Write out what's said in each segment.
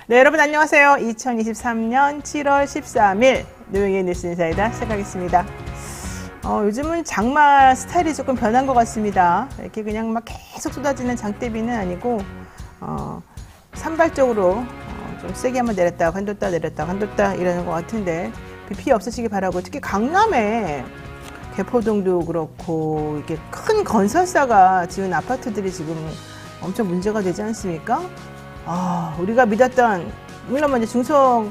네, 여러분 안녕하세요. 2023년 7월 13일 노영의 뉴스 인사이다 시작하겠습니다. 요즘은 장마 스타일이 조금 변한 것 같습니다. 이렇게 그냥 막 계속 쏟아지는 장대비는 아니고 산발적으로 좀 세게 한번 내렸다 관뒀다 내렸다 관뒀다 이러는 것 같은데 피해 없으시기 바라고, 특히 강남에 개포동도 그렇고 이렇게 큰 건설사가 지은 아파트들이 지금 엄청 문제가 되지 않습니까? 우리가 믿었던, 물론 먼저 중소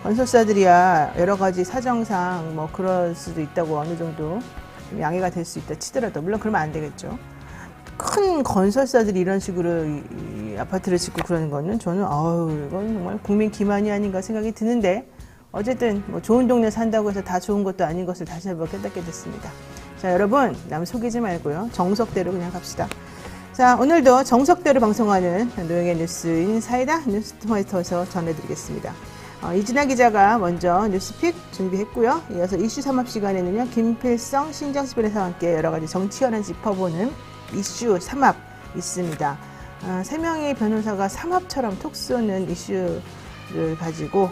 건설사들이야 여러 가지 사정상 뭐 그럴 수도 있다고 어느 정도 좀 양해가 될 수 있다 치더라도, 물론 그러면 안 되겠죠. 큰 건설사들이 이런 식으로 이 아파트를 짓고 그러는 거는 저는 이건 정말 국민 기만이 아닌가 생각이 드는데, 어쨌든 뭐 좋은 동네 산다고 해서 다 좋은 것도 아닌 것을 다시 한번 깨닫게 됐습니다. 자, 여러분 남 속이지 말고요, 정석대로 그냥 갑시다. 자, 오늘도 정석대로 방송하는 노영의 뉴스 인사이다 뉴스토마토에서 전해드리겠습니다. 이진아 기자가 먼저 뉴스픽 준비했고요. 이어서 이슈 삼합 시간에는요, 김필성 신장수변호사와 함께 여러 가지 정치현안 짚어보는 이슈 삼합 있습니다. 세 명의 변호사가 삼합처럼 톡 쏘는 이슈를 가지고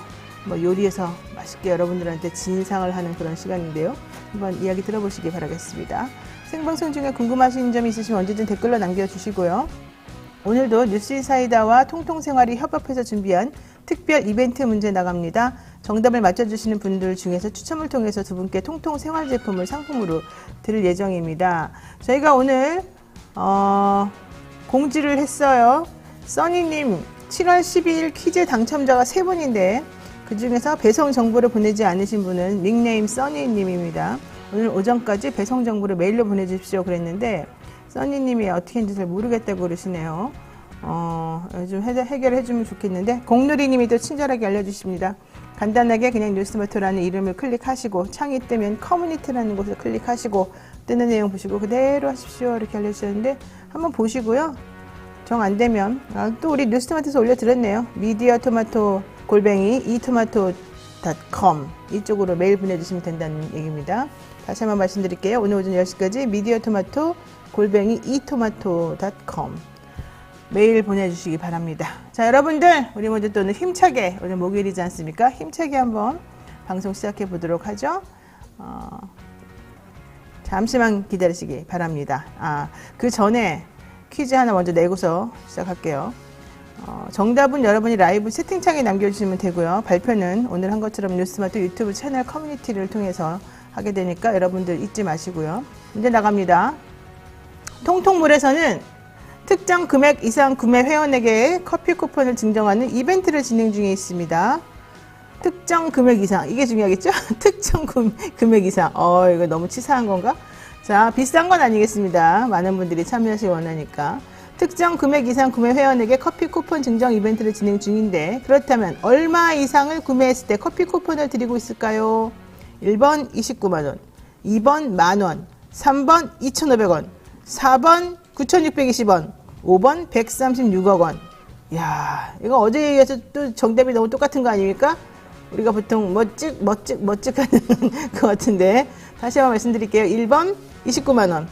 뭐 요리해서 맛있게 여러분들한테 진상을 하는 그런 시간인데요. 한번 이야기 들어보시기 바라겠습니다. 생방송 중에 궁금하신 점 있으시면 언제든 댓글로 남겨주시고요. 오늘도 뉴스인사이다와 통통생활이 협업해서 준비한 특별 이벤트 문제 나갑니다. 정답을 맞춰주시는 분들 중에서 추첨을 통해서 두 분께 통통생활 제품을 상품으로 드릴 예정입니다. 저희가 오늘 공지를 했어요. 써니님 7월 12일 퀴즈 당첨자가 3분인데 그 중에서 배송 정보를 보내지 않으신 분은 닉네임 써니님입니다. 오늘 오전까지 배송 정보를 메일로 보내주십시오 그랬는데 써니님이 어떻게 했는지 잘 모르겠다고 그러시네요. 좀 해결해 주면 좋겠는데, 공누리님이 또 친절하게 알려주십니다. 간단하게 그냥 뉴스토마토라는 이름을 클릭하시고 창이 뜨면 커뮤니티라는 곳을 클릭하시고 뜨는 내용 보시고 그대로 하십시오 이렇게 알려주셨는데, 한번 보시고요. 정 안 되면 또 우리 뉴스토마토에서 올려드렸네요. 미디어토마토 이토마토.com 이쪽으로 메일 보내주시면 된다는 얘기입니다. 다시 한번 말씀드릴게요. 오늘 오전 10시까지 미디어토마토 이토마토.com 메일 보내주시기 바랍니다. 자, 여러분들 우리 모두 또 오늘 힘차게, 오늘 목요일이지 않습니까? 힘차게 한번 방송 시작해 보도록 하죠. 잠시만 기다리시기 바랍니다. 그 전에 퀴즈 하나 먼저 내고서 시작할게요. 정답은 여러분이 라이브 채팅창에 남겨주시면 되고요. 발표는 오늘 한 것처럼 뉴스토마토 유튜브 채널 커뮤니티를 통해서 하게 되니까 여러분들 잊지 마시고요. 문제 나갑니다. 통통몰에서는 특정 금액 이상 구매 회원에게 커피 쿠폰을 증정하는 이벤트를 진행 중에 있습니다. 특정 금액 이상, 이게 중요하겠죠? 특정 금액 이상. 이거 너무 치사한 건가? 자, 비싼 건 아니겠습니다. 많은 분들이 참여하시기 원하니까. 특정 금액 이상 구매 회원에게 커피 쿠폰 증정 이벤트를 진행 중인데, 그렇다면 얼마 이상을 구매했을 때 커피 쿠폰을 드리고 있을까요? 1번 29만원, 2번 만원, 3번 2,500원, 4번 9,620원, 5번 136억 원. 이야, 이거 어제 얘기해서 또 정답이 너무 똑같은 거 아닙니까? 우리가 보통 멋찍 하는 것 같은데, 다시 한번 말씀드릴게요. 1번 29만원,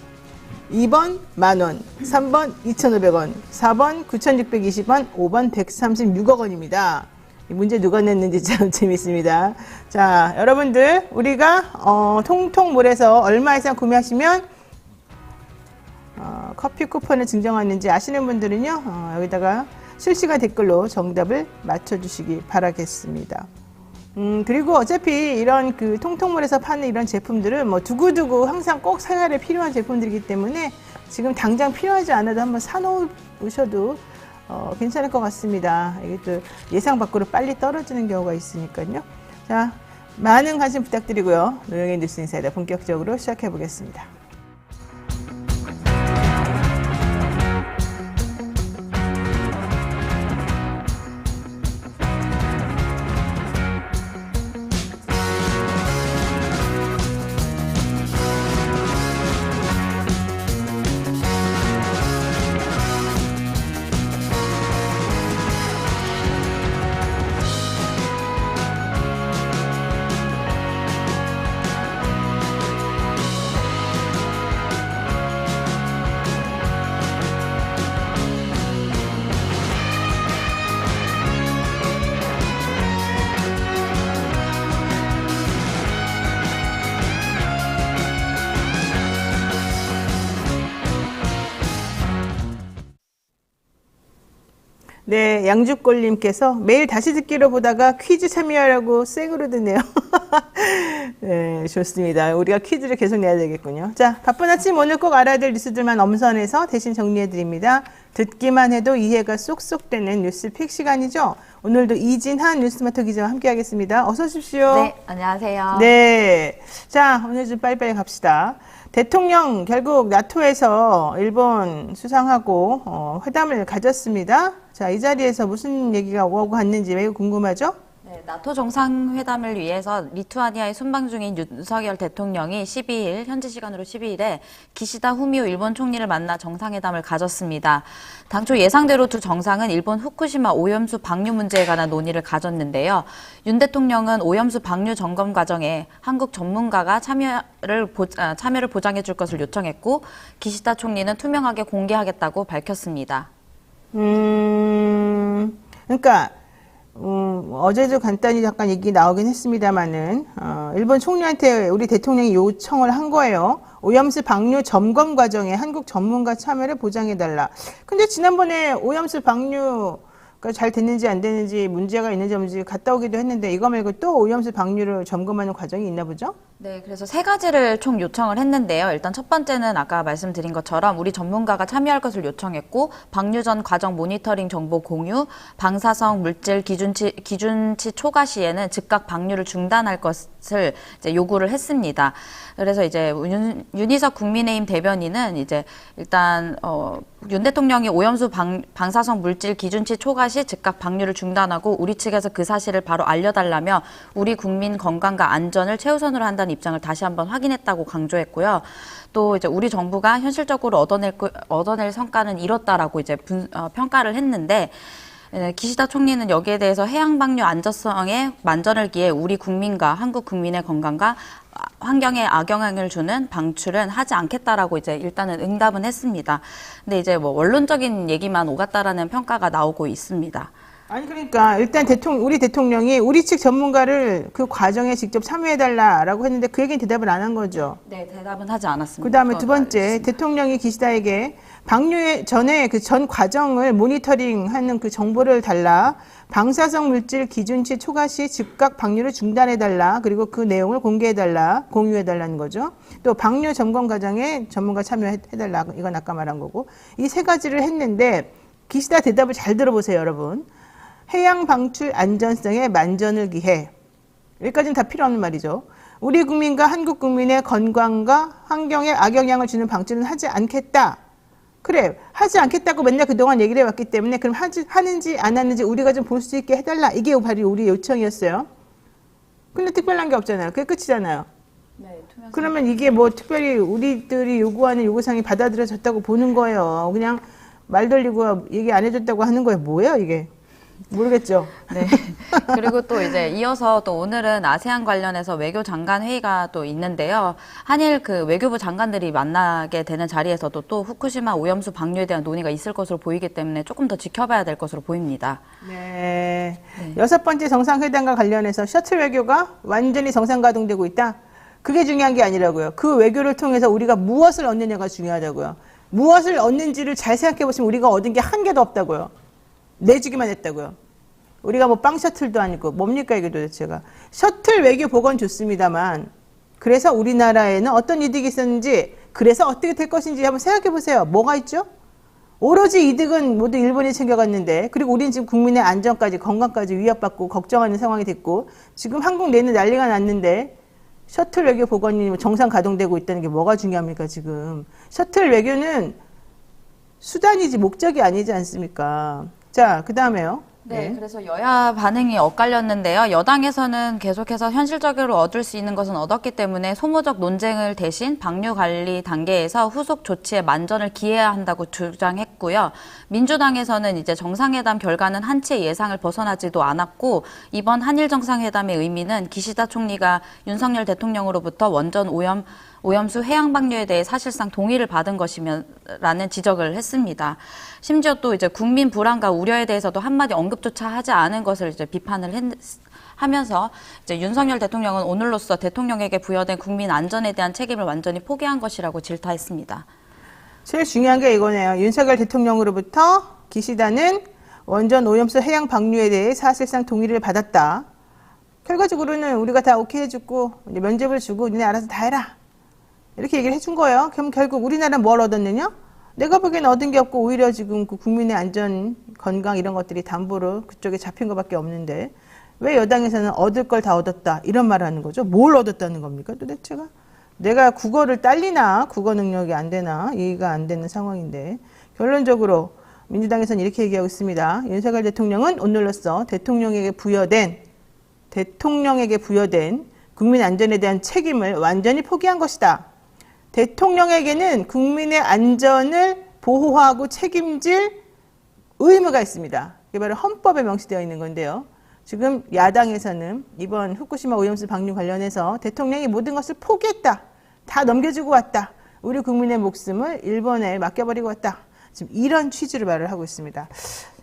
2번 만원, 3번 2,500원, 4번 9,620원, 5번 136억 원입니다. 이 문제 누가 냈는지 참 재밌습니다. 자, 여러분들 우리가 통통몰에서 얼마 이상 구매하시면 커피 쿠폰을 증정하는지 아시는 분들은요, 여기다가 실시간 댓글로 정답을 맞춰주시기 바라겠습니다. 그리고 어차피 이런 그 통통몰에서 파는 이런 제품들은 뭐 두고두고 항상 꼭 생활에 필요한 제품들이기 때문에 지금 당장 필요하지 않아도 한번 사놓으셔도 괜찮을 것 같습니다. 이게 또 예상 밖으로 빨리 떨어지는 경우가 있으니까요. 자, 많은 관심 부탁드리고요. 노영의 뉴스 인사이다 본격적으로 시작해 보겠습니다. 네, 양주꼴님께서 매일 다시 듣기로 보다가 퀴즈 참여하라고 생으로 듣네요. 네, 좋습니다. 우리가 퀴즈를 계속 내야 되겠군요. 자, 바쁜 아침 오늘 꼭 알아야 될 뉴스들만 엄선해서 대신 정리해드립니다. 듣기만 해도 이해가 쏙쏙 되는 뉴스픽 시간이죠. 오늘도 이진한 뉴스마터 기자와 함께하겠습니다. 어서 오십시오. 네, 안녕하세요. 네, 자, 오늘 좀 빨리빨리 갑시다. 대통령 결국 나토에서 일본 수상하고 회담을 가졌습니다. 자, 이 자리에서 무슨 얘기가 오고 갔는지 매우 궁금하죠? 네, 나토 정상회담을 위해서 리투아니아에 순방 중인 윤석열 대통령이 12일, 현지 시간으로 12일에 기시다 후미오 일본 총리를 만나 정상회담을 가졌습니다. 당초 예상대로 두 정상은 일본 후쿠시마 오염수 방류 문제에 관한 논의를 가졌는데요. 윤 대통령은 오염수 방류 점검 과정에 한국 전문가가 참여를 보장해 줄 것을 요청했고, 기시다 총리는 투명하게 공개하겠다고 밝혔습니다. 그러니까 어제도 간단히 잠깐 얘기 나오긴 했습니다만은 일본 총리한테 우리 대통령이 요청을 한 거예요. 오염수 방류 점검 과정에 한국 전문가 참여를 보장해달라. 근데 지난번에 오염수 방류가 잘 됐는지 안 됐는지 문제가 있는지 없는지 갔다 오기도 했는데 이거 말고 또 오염수 방류를 점검하는 과정이 있나 보죠? 네, 그래서 세 가지를 총 요청을 했는데요. 일단 첫 번째는 아까 말씀드린 것처럼 우리 전문가가 참여할 것을 요청했고, 방류 전 과정 모니터링 정보 공유, 방사성 물질 기준치 초과 시에는 즉각 방류를 중단할 것을 이제 요구를 했습니다. 그래서 이제 윤희석 국민의힘 대변인은 이제 일단 윤 대통령이 오염수 방사성 물질 기준치 초과 시 즉각 방류를 중단하고 우리 측에서 그 사실을 바로 알려달라며 우리 국민 건강과 안전을 최우선으로 한다는 입장을 다시 한번 확인했다고 강조했고요. 또 이제 우리 정부가 현실적으로 얻어낼 성과는 이렇다라고 이제 평가를 했는데, 기시다 총리는 여기에 대해서 해양 방류 안전성에 만전을 기해 우리 국민과 한국 국민의 건강과 환경에 악영향을 주는 방출은 하지 않겠다라고 이제 일단은 응답은 했습니다. 근데 이제 뭐 원론적인 얘기만 오갔다라는 평가가 나오고 있습니다. 아니 그러니까 일단 우리 대통령이 우리 측 전문가를 그 과정에 직접 참여해달라라고 했는데 그 얘기는 대답을 안 한 거죠. 네, 대답은 하지 않았습니다. 그 다음에 두 번째, 대통령이 기시다에게 방류 전에 그 전 과정을 모니터링하는 그 정보를 달라, 방사성 물질 기준치 초과 시 즉각 방류를 중단해달라, 그리고 그 내용을 공개해달라, 공유해달라는 거죠. 또 방류 점검 과정에 전문가 참여해달라, 이건 아까 말한 거고. 이 세 가지를 했는데 기시다 대답을 잘 들어보세요, 여러분. 해양 방출 안전성에 만전을 기해. 여기까지는 다 필요 없는 말이죠. 우리 국민과 한국 국민의 건강과 환경에 악영향을 주는 방출은 하지 않겠다. 그래, 하지 않겠다고 맨날 그동안 얘기를 해왔기 때문에 그럼 하는지 안 하는지 우리가 좀 볼 수 있게 해달라. 이게 바로 우리 요청이었어요. 근데 특별한 게 없잖아요. 그게 끝이잖아요. 네, 그러면 이게 뭐 특별히 우리들이 요구하는 요구사항이 받아들여졌다고 보는 거예요. 그냥 말 돌리고 얘기 안 해줬다고 하는 거예요. 뭐예요, 이게? 모르겠죠. 네. 그리고 또 이제 이어서 또 오늘은 아세안 관련해서 외교장관 회의가 또 있는데요. 한일 그 외교부 장관들이 만나게 되는 자리에서도 또 후쿠시마 오염수 방류에 대한 논의가 있을 것으로 보이기 때문에 조금 더 지켜봐야 될 것으로 보입니다. 네. 여섯 번째 정상회담과 관련해서 셔틀 외교가 완전히 정상 가동되고 있다. 그게 중요한 게 아니라고요. 그 외교를 통해서 우리가 무엇을 얻느냐가 중요하다고요. 무엇을 얻는지를 잘 생각해 보시면 우리가 얻은 게 한 개도 없다고요. 내주기만 했다고요. 우리가 뭐 빵 셔틀도 아니고 뭡니까 이게 도대체가. 셔틀 외교 복원 좋습니다만 그래서 우리나라에는 어떤 이득이 있었는지, 그래서 어떻게 될 것인지 한번 생각해 보세요. 뭐가 있죠? 오로지 이득은 모두 일본이 챙겨갔는데, 그리고 우리는 지금 국민의 안전까지 건강까지 위협받고 걱정하는 상황이 됐고, 지금 한국 내는 난리가 났는데 셔틀 외교 복원이 정상 가동되고 있다는 게 뭐가 중요합니까 지금. 셔틀 외교는 수단이지 목적이 아니지 않습니까? 자, 그 다음에요. 네, 그래서 여야 반응이 엇갈렸는데요. 여당에서는 계속해서 현실적으로 얻을 수 있는 것은 얻었기 때문에 소모적 논쟁을 대신 방류 관리 단계에서 후속 조치에 만전을 기해야 한다고 주장했고요. 민주당에서는 이제 정상회담 결과는 한치의 예상을 벗어나지도 않았고, 이번 한일 정상회담의 의미는 기시다 총리가 윤석열 대통령으로부터 원전 오염수 해양 방류에 대해 사실상 동의를 받은 것이라는 지적을 했습니다. 심지어 또 이제 국민 불안과 우려에 대해서도 한마디 언급조차 하지 않은 것을 이제 비판을 하면서 이제 윤석열 대통령은 오늘로써 대통령에게 부여된 국민 안전에 대한 책임을 완전히 포기한 것이라고 질타했습니다. 제일 중요한 게 이거네요. 윤석열 대통령으로부터 기시다는 원전 오염수 해양 방류에 대해 사실상 동의를 받았다. 결과적으로는 우리가 다 오케이 해주고 면접을 주고 니네 알아서 다 해라. 이렇게 얘기를 해준 거예요. 그럼 결국 우리나라는 뭘 얻었느냐? 내가 보기엔 얻은 게 없고 오히려 지금 그 국민의 안전, 건강 이런 것들이 담보로 그쪽에 잡힌 것밖에 없는데 왜 여당에서는 얻을 걸 다 얻었다 이런 말을 하는 거죠? 뭘 얻었다는 겁니까 도대체가? 내가 국어를 딸리나 국어 능력이 안 되나 이해가 안 되는 상황인데 결론적으로 민주당에서는 이렇게 얘기하고 있습니다. 윤석열 대통령은 오늘로써 대통령에게 부여된 국민 안전에 대한 책임을 완전히 포기한 것이다. 대통령에게는 국민의 안전을 보호하고 책임질 의무가 있습니다. 이게 바로 헌법에 명시되어 있는 건데요. 지금 야당에서는 이번 후쿠시마 오염수 방류 관련해서 대통령이 모든 것을 포기했다. 다 넘겨주고 왔다. 우리 국민의 목숨을 일본에 맡겨버리고 왔다. 지금 이런 취지로 말을 하고 있습니다.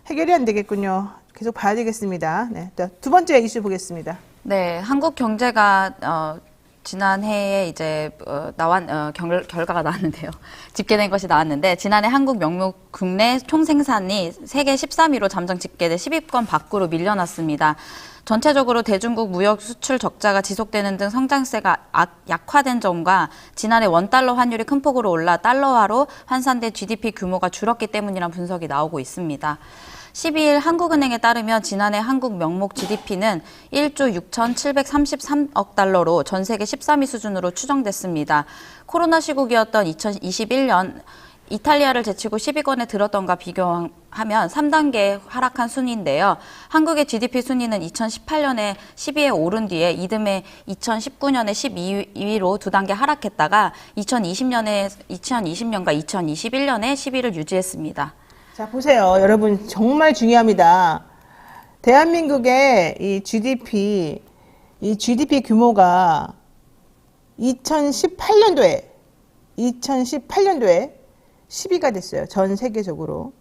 해결이 안 되겠군요. 계속 봐야 되겠습니다. 네, 두 번째 이슈 보겠습니다. 네, 한국 경제가 지난해에 이제 결과가 나왔는데요. 집계된 것이 나왔는데 지난해 한국 명목 국내 총생산이 세계 13위로 잠정 집계돼 10위권 밖으로 밀려났습니다. 전체적으로 대중국 무역 수출 적자가 지속되는 등 성장세가 약화된 점과 지난해 원달러 환율이 큰 폭으로 올라 달러화로 환산된 GDP 규모가 줄었기 때문이라는 분석이 나오고 있습니다. 12일 한국은행에 따르면 지난해 한국 명목 GDP는 1조 6,733억 달러로 전 세계 13위 수준으로 추정됐습니다. 코로나 시국이었던 2021년 이탈리아를 제치고 10위권에 들었던가 비교하면 3단계 하락한 순위인데요. 한국의 GDP 순위는 2018년에 10위에 오른 뒤에 이듬해 2019년에 12위로 2단계 하락했다가 2020년과 2021년에 10위를 유지했습니다. 자, 보세요. 여러분, 정말 중요합니다. 대한민국의 이 GDP 규모가 2018년도에 10위가 됐어요. 전 세계적으로.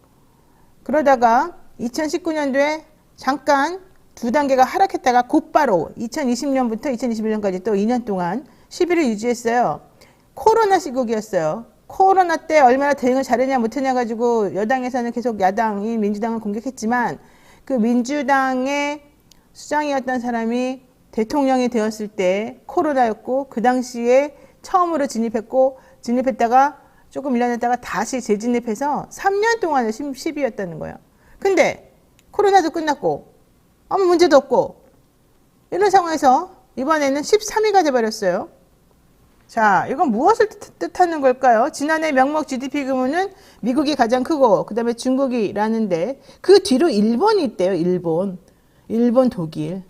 그러다가 2019년도에 잠깐 2단계가 하락했다가 곧바로 2020년부터 2021년까지 또 2년 동안 10위를 유지했어요. 코로나 시국이었어요. 코로나 때 얼마나 대응을 잘했냐 못했냐 가지고 여당에서는 계속 야당이 민주당을 공격했지만 그 민주당의 수장이었던 사람이 대통령이 되었을 때 코로나였고 그 당시에 처음으로 진입했다가 조금 1년 했다가 다시 재진입해서 3년 동안은 10위였다는 거예요. 근데 코로나도 끝났고 아무 문제도 없고 이런 상황에서 이번에는 13위가 돼버렸어요. 자, 이건 무엇을 뜻하는 걸까요? 지난해 명목 GDP 규모는 미국이 가장 크고 그 다음에 중국이라는데 그 뒤로 일본이 있대요. 일본, 독일.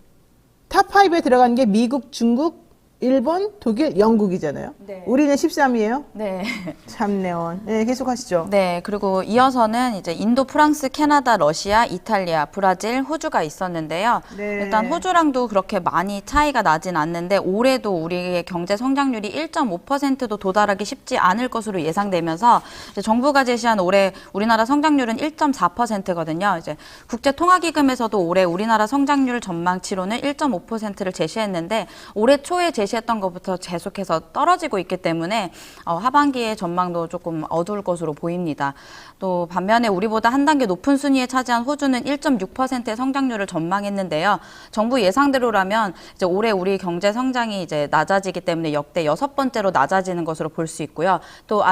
탑5에 들어간 게 미국, 중국, 일본, 독일, 영국이잖아요. 네. 우리는 13위예요. 네. 참네요. 네, 계속 하시죠. 네, 그리고 이어서는 이제 인도, 프랑스, 캐나다, 러시아, 이탈리아, 브라질, 호주가 있었는데요. 네. 일단 호주랑도 그렇게 많이 차이가 나진 않는데 올해도 우리의 경제 성장률이 1.5%도 도달하기 쉽지 않을 것으로 예상되면서 이제 정부가 제시한 올해 우리나라 성장률은 1.4%거든요. 이제 국제통화기금에서도 올해 우리나라 성장률 전망치로는 1.5%를 제시했는데 올해 초에 제시했던 것부터 계속해서 떨어지고 있기 때문에 하반기의 전망도 조금 어두울 것으로 보입니다. 또 반면에 우리보다 한 단계 높은 순위에 차지한 호주는 1.6%의 성장률을 전망했는데요. 정부 예상대로라면 이제 올해 우리 경제 성장이 이제 낮아지기 때문에 역대 6번째로 낮아지는 것으로 볼 수 있고요. 또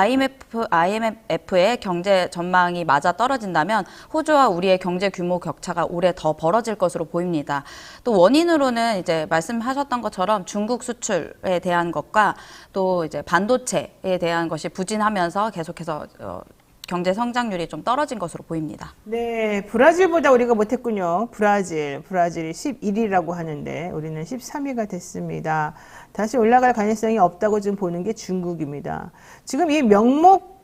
IMF의 경제 전망이 맞아 떨어진다면 호주와 우리의 경제 규모 격차가 올해 더 벌어질 것으로 보입니다. 또 원인으로는 이제 말씀하셨던 것처럼 중국 수출에 대한 것과 또 이제 반도체에 대한 것이 부진하면서 계속해서 경제 성장률이 좀 떨어진 것으로 보입니다. 네, 브라질보다 우리가 못했군요. 브라질이 11위라고 하는데 우리는 13위가 됐습니다. 다시 올라갈 가능성이 없다고 지금 보는 게 중국입니다. 지금 이 명목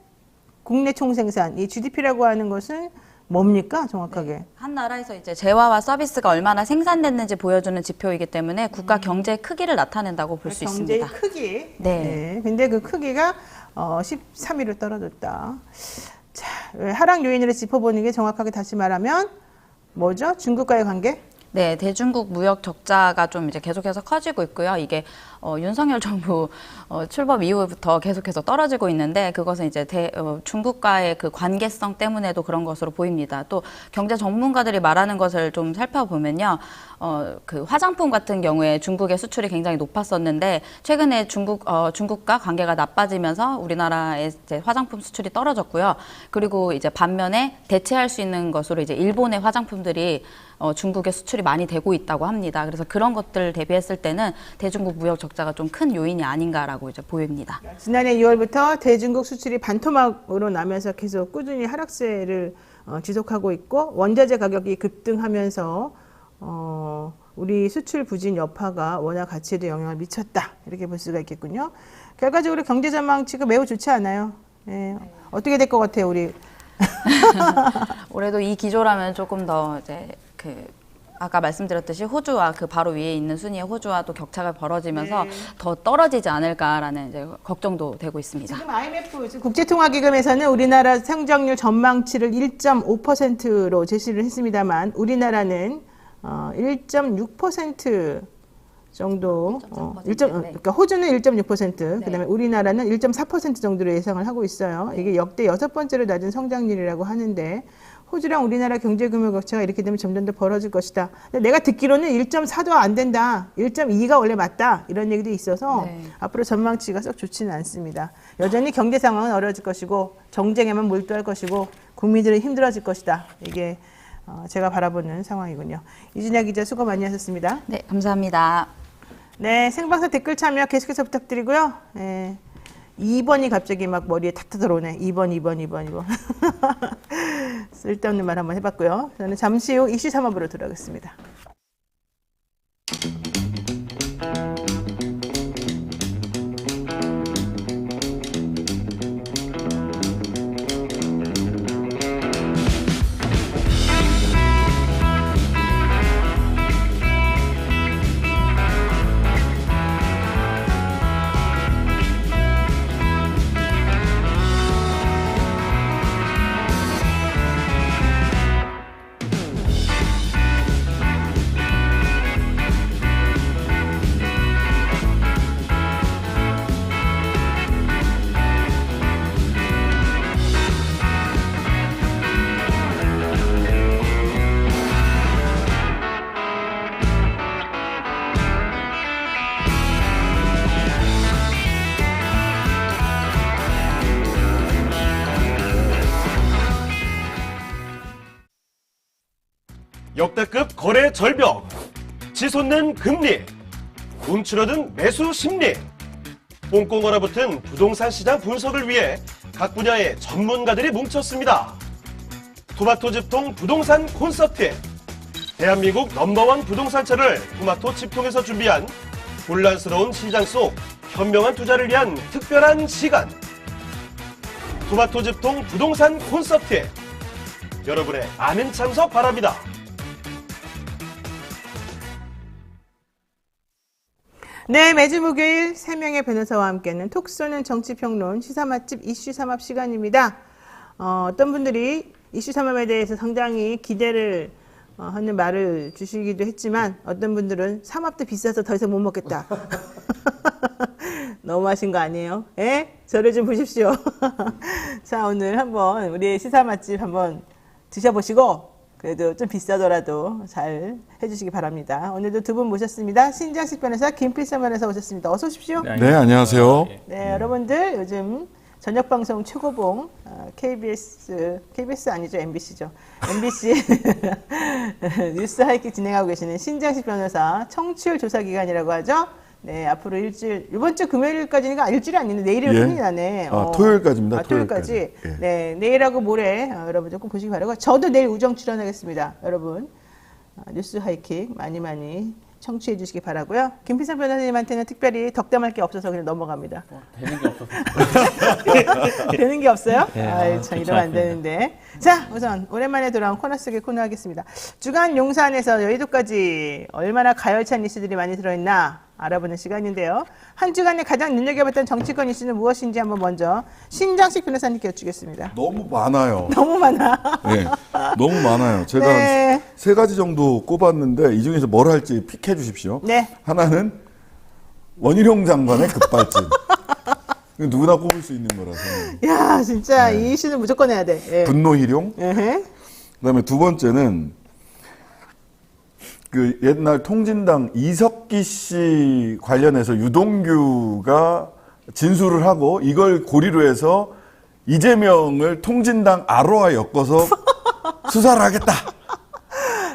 국내 총생산, 이 GDP라고 하는 것은 뭡니까 정확하게? 네. 한 나라에서 이제 재화와 서비스가 얼마나 생산됐는지 보여주는 지표이기 때문에 국가 경제의 크기를 나타낸다고 볼 수 있습니다. 경제의 크기. 네. 네. 근데 그 크기가 13위로 떨어졌다. 자, 하락 요인을 짚어보는 게 정확하게 다시 말하면 뭐죠? 중국과의 관계? 네, 대중국 무역 적자가 좀 이제 계속해서 커지고 있고요. 이게 윤석열 정부 출범 이후부터 계속해서 떨어지고 있는데 그것은 이제 중국과의 그 관계성 때문에도 그런 것으로 보입니다. 또 경제 전문가들이 말하는 것을 좀 살펴보면요. 그 화장품 같은 경우에 중국의 수출이 굉장히 높았었는데 최근에 중국과 관계가 나빠지면서 우리나라의 이제 화장품 수출이 떨어졌고요. 그리고 이제 반면에 대체할 수 있는 것으로 이제 일본의 화장품들이 중국에 수출이 많이 되고 있다고 합니다. 그래서 그런 것들 대비했을 때는 대중국 무역 적자가 좀 큰 요인이 아닌가라고 이제 보입니다. 지난해 2월부터 대중국 수출이 반토막으로 나면서 계속 꾸준히 하락세를 지속하고 있고 원자재 가격이 급등하면서 우리 수출 부진 여파가 원화 가치에도 영향을 미쳤다. 이렇게 볼 수가 있겠군요. 결과적으로 경제 전망치가 매우 좋지 않아요. 예. 어떻게 될 것 같아요, 우리? 올해도 이 기조라면 조금 더 이제 아까 말씀드렸듯이 호주와 그 바로 위에 있는 순위의 호주와 또 격차가 벌어지면서 더 떨어지지 않을까라는 이제 걱정도 되고 있습니다. 지금 IMF 국제통화기금에서는 우리나라 성장률 전망치를 1.5%로 제시를 했습니다만 우리나라는 1.6% 정도, 그러니까 호주는 1.6%, 그다음에 우리나라는 1.4% 정도로 예상을 하고 있어요. 이게 역대 6번째로 낮은 성장률이라고 하는데 호주랑 우리나라 경제규모 격차가 이렇게 되면 점점 더 벌어질 것이다. 근데 내가 듣기로는 1.4도 안 된다. 1.2가 원래 맞다. 이런 얘기도 있어서 앞으로 전망치가 썩 좋지는 않습니다. 여전히 경제 상황은 어려워질 것이고 정쟁에만 몰두할 것이고 국민들은 힘들어질 것이다. 이게 제가 바라보는 상황이군요. 이준야 기자 수고 많이 하셨습니다. 네, 감사합니다. 네, 생방송 댓글 참여 계속해서 부탁드리고요. 네, 2번이 갑자기 막 머리에 탁탁 들어오네. 2번. 쓸데없는 말 한번 해봤고요. 저는 잠시 후 이슈 3업으로 돌아오겠습니다. 역대급 거래 절벽, 치솟는 금리, 움츠러든 매수 심리, 꽁꽁 얼어붙은 부동산 시장 분석을 위해 각 분야의 전문가들이 뭉쳤습니다. 토마토 집통 부동산 콘서트, 대한민국 넘버원 부동산처를 토마토 집통에서 준비한 혼란스러운 시장 속 현명한 투자를 위한 특별한 시간, 토마토 집통 부동산 콘서트, 여러분의 많은 참석 바랍니다. 네, 매주 목요일 3명의 변호사와 함께하는 톡 쏘는 정치평론 시사 맛집 이슈 3합 시간입니다. 어떤 분들이 이슈 3합에 대해서 상당히 기대를 하는 말을 주시기도 했지만 어떤 분들은 3합도 비싸서 더 이상 못 먹겠다. 너무하신 거 아니에요? 예? 저를 좀 보십시오. 자, 오늘 한번 우리 시사 맛집 한번 드셔보시고 그래도 좀 비싸더라도 잘 해주시기 바랍니다. 오늘도 두 분 모셨습니다. 신장식 변호사 김필선 변호사 오셨습니다. 어서 오십시오. 네, 안녕하세요. 네, 여러분들 요즘 저녁 방송 최고봉 KBS 아니죠, MBC죠. MBC 뉴스 하이킥 진행하고 계시는 신장식 변호사 청취율 조사 기간이라고 하죠. 네, 앞으로 일주일, 이번 주 금요일까지니까 일주일이 아닌데 내일이 큰일 나네. 토요일까지입니다. 토요일까지. 예. 네, 내일하고 모레 여러분 조금 보시기 바라고. 저도 내일 우정 출연하겠습니다. 여러분 뉴스 하이킥 많이 청취해 주시기 바라고요. 김필선 변호사님한테는 특별히 덕담할 게 없어서 그냥 넘어갑니다. 되는 게 없어서. 되는 게 없어요? 네, 아이, 참 이러면 안 되는데. 자, 우선 오랜만에 돌아온 코너 속의 코너 하겠습니다. 주간 용산에서 여의도까지 얼마나 가열찬 뉴스들이 많이 들어있나 알아보는 시간인데요. 한 주간에 가장 눈여겨봤던 정치권 이슈는 무엇인지 한번 먼저 신장식 변호사님께 여쭈겠습니다. 너무 많아요. 너무 많아. 네, 너무 많아요. 제가 네. 한 3가지 정도 꼽았는데 이 중에서 뭘 할지 픽해 주십시오. 네. 하나는 원희룡 장관의 급발진. 이거 누구나 꼽을 수 있는 거라서. 야, 진짜 이 이슈는 무조건 해야 돼. 예. 분노희룡. 에헤. 그다음에 두 번째는 그 옛날 통진당 이석기 씨 관련해서 유동규가 진술을 하고 이걸 고리로 해서 이재명을 통진당 아로와 엮어서 수사를 하겠다.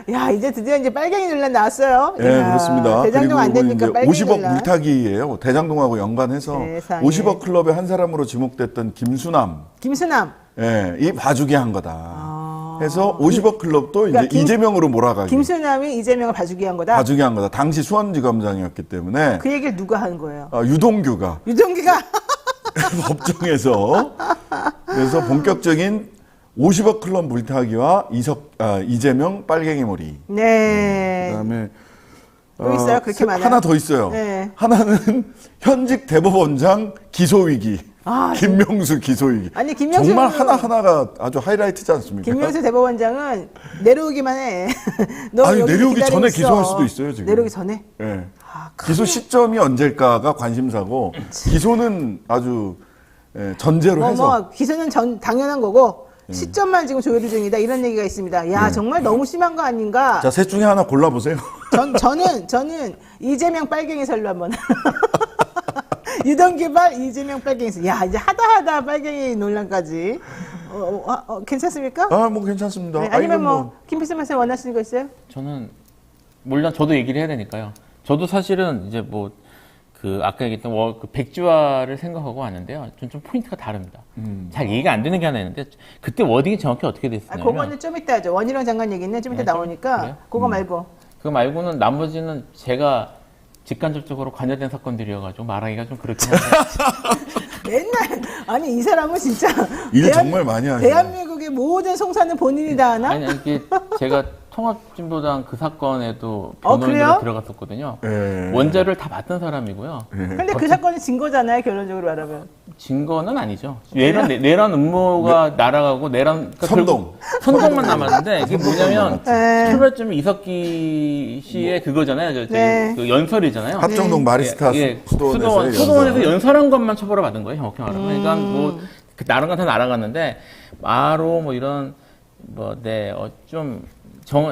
야, 이제 드디어 이제 빨갱이 논란 나왔어요. 네, 이야, 그렇습니다. 대장동 안 그리고 되니까 이제 빨갱이 50억 논란. 물타기예요. 대장동하고 연관해서 세상에. 50억 클럽의 한 사람으로 지목됐던 김수남, 김수남. 예, 이 봐주기 한 거다. 해서 50억 클럽도 그러니까 이제 이재명으로 몰아가기. 김수남이 이재명을 봐주기 한 거다. 봐주기 한 거다. 당시 수원지검장이었기 때문에 그 얘기를 누가 하는 거예요? 유동규가 유동기가 법정에서 그래서 본격적인 50억 클럽 물타기와 이재명 빨갱이몰이. 네. 그다음에 또 있어요? 그렇게 많아요? 하나 더 있어요. 네. 하나는 현직 대법원장 기소 위기. 아, 김명수 기소 위기. 아니, 김명수 정말 하나하나가 아주 하이라이트지 않습니까? 김명수 대법원장은 내려오기만 해. 너 아니, 여기서 내려오기 기다리고 전에 있어. 기소할 수도 있어요, 지금. 내려오기 전에? 예. 아, 기소 시점이 언제일까가 관심사고 기소는 아주 전제로 해서 기소는 당연한 거고 시점만 지금 조율 중이다 이런 얘기가 있습니다. 야, 정말 너무 심한 거 아닌가? 자, 셋 중에 하나 골라보세요. 저는 이재명 빨갱이 설로 한번. 유동규발 이재명 빨갱이. 야, 이제 하다 빨갱이 논란까지. 괜찮습니까? 아, 뭐 괜찮습니다. 네, 아니면 이건 뭐 김필수 말씀 원하시는 거 있어요? 저는 물론 저도 얘기를 해야 되니까요. 저도 사실은 이제 뭐 그 아까 얘기했던 그 백지화를 생각하고 왔는데요. 좀 포인트가 다릅니다. 잘 이해가 안 되는 게 하나 있는데 그때 워딩이 정확히 어떻게 됐었냐면 그거는 좀 이따 하죠. 원희룡 장관 얘기는 좀 이따 나오니까 그래요? 그거 말고. 그거 말고는 나머지는 제가 직간접적으로 관여된 사건들이어가지고 말하기가 좀 그렇긴 한데 맨날 아니 이 사람은 진짜 일 정말 많이 하죠. 대한민국의 모든 송사는 본인이 다 하나? 아니 이게 제가 통합진보당 그 사건에도 그래요? 변호인으로 들어갔었거든요. 예. 원자를 다 받던 사람이고요. 근데 그 사건은 증거잖아요, 결론적으로 말하면. 증거는 아니죠. 내란 음모가 날아가고 그러니까 선동. 결국 선동만 남았는데 이게 뭐냐면 네. 출발점이 이석기 씨의 그거잖아요. 저기 네. 그 연설이잖아요. 합정동 마리스타 수도원에서 연설한 것만 처벌을 받은 거예요. 정확히 말하면. 그러니까 뭐 그 나른 건 다 날아갔는데 마로 뭐 이런 좀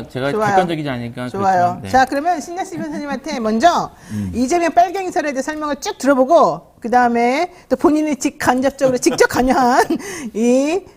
제가 좋아요. 객관적이지 않으니까 좋아요. 그렇지만, 네. 자, 그러면 신나씨 변호사님한테 먼저 이재명 빨갱이 설에 대해 설명을 쭉 들어보고 그 다음에 또 본인이 직간접적으로 직접 관여한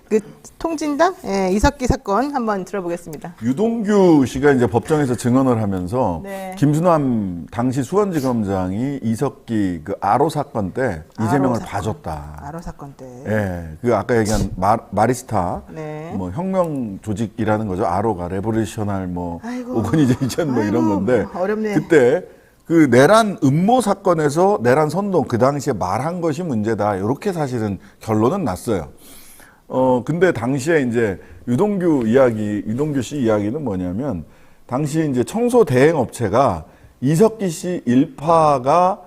그 통진당 이석기 사건 한번 들어보겠습니다. 유동규 씨가 이제 법정에서 증언을 하면서 네. 김수남 당시 수원지검장이 이석기 그 아로 사건 때 이재명을 사건. 봐줬다. 아로 사건 때. 예, 그 아까 얘기한 마리스타, 네. 뭐 혁명 조직이라는 거죠. 아로가 레보리셔널 뭐 아이고. 오거니제이션 뭐 이런 아이고, 건데 어렵네. 그때 그 내란 음모 사건에서 내란 선동 그 당시에 말한 것이 문제다. 이렇게 사실은 결론은 났어요. 근데 당시에 이제 유동규 씨 이야기는 뭐냐면 당시 이제 청소 대행 업체가 이석기 씨 일파가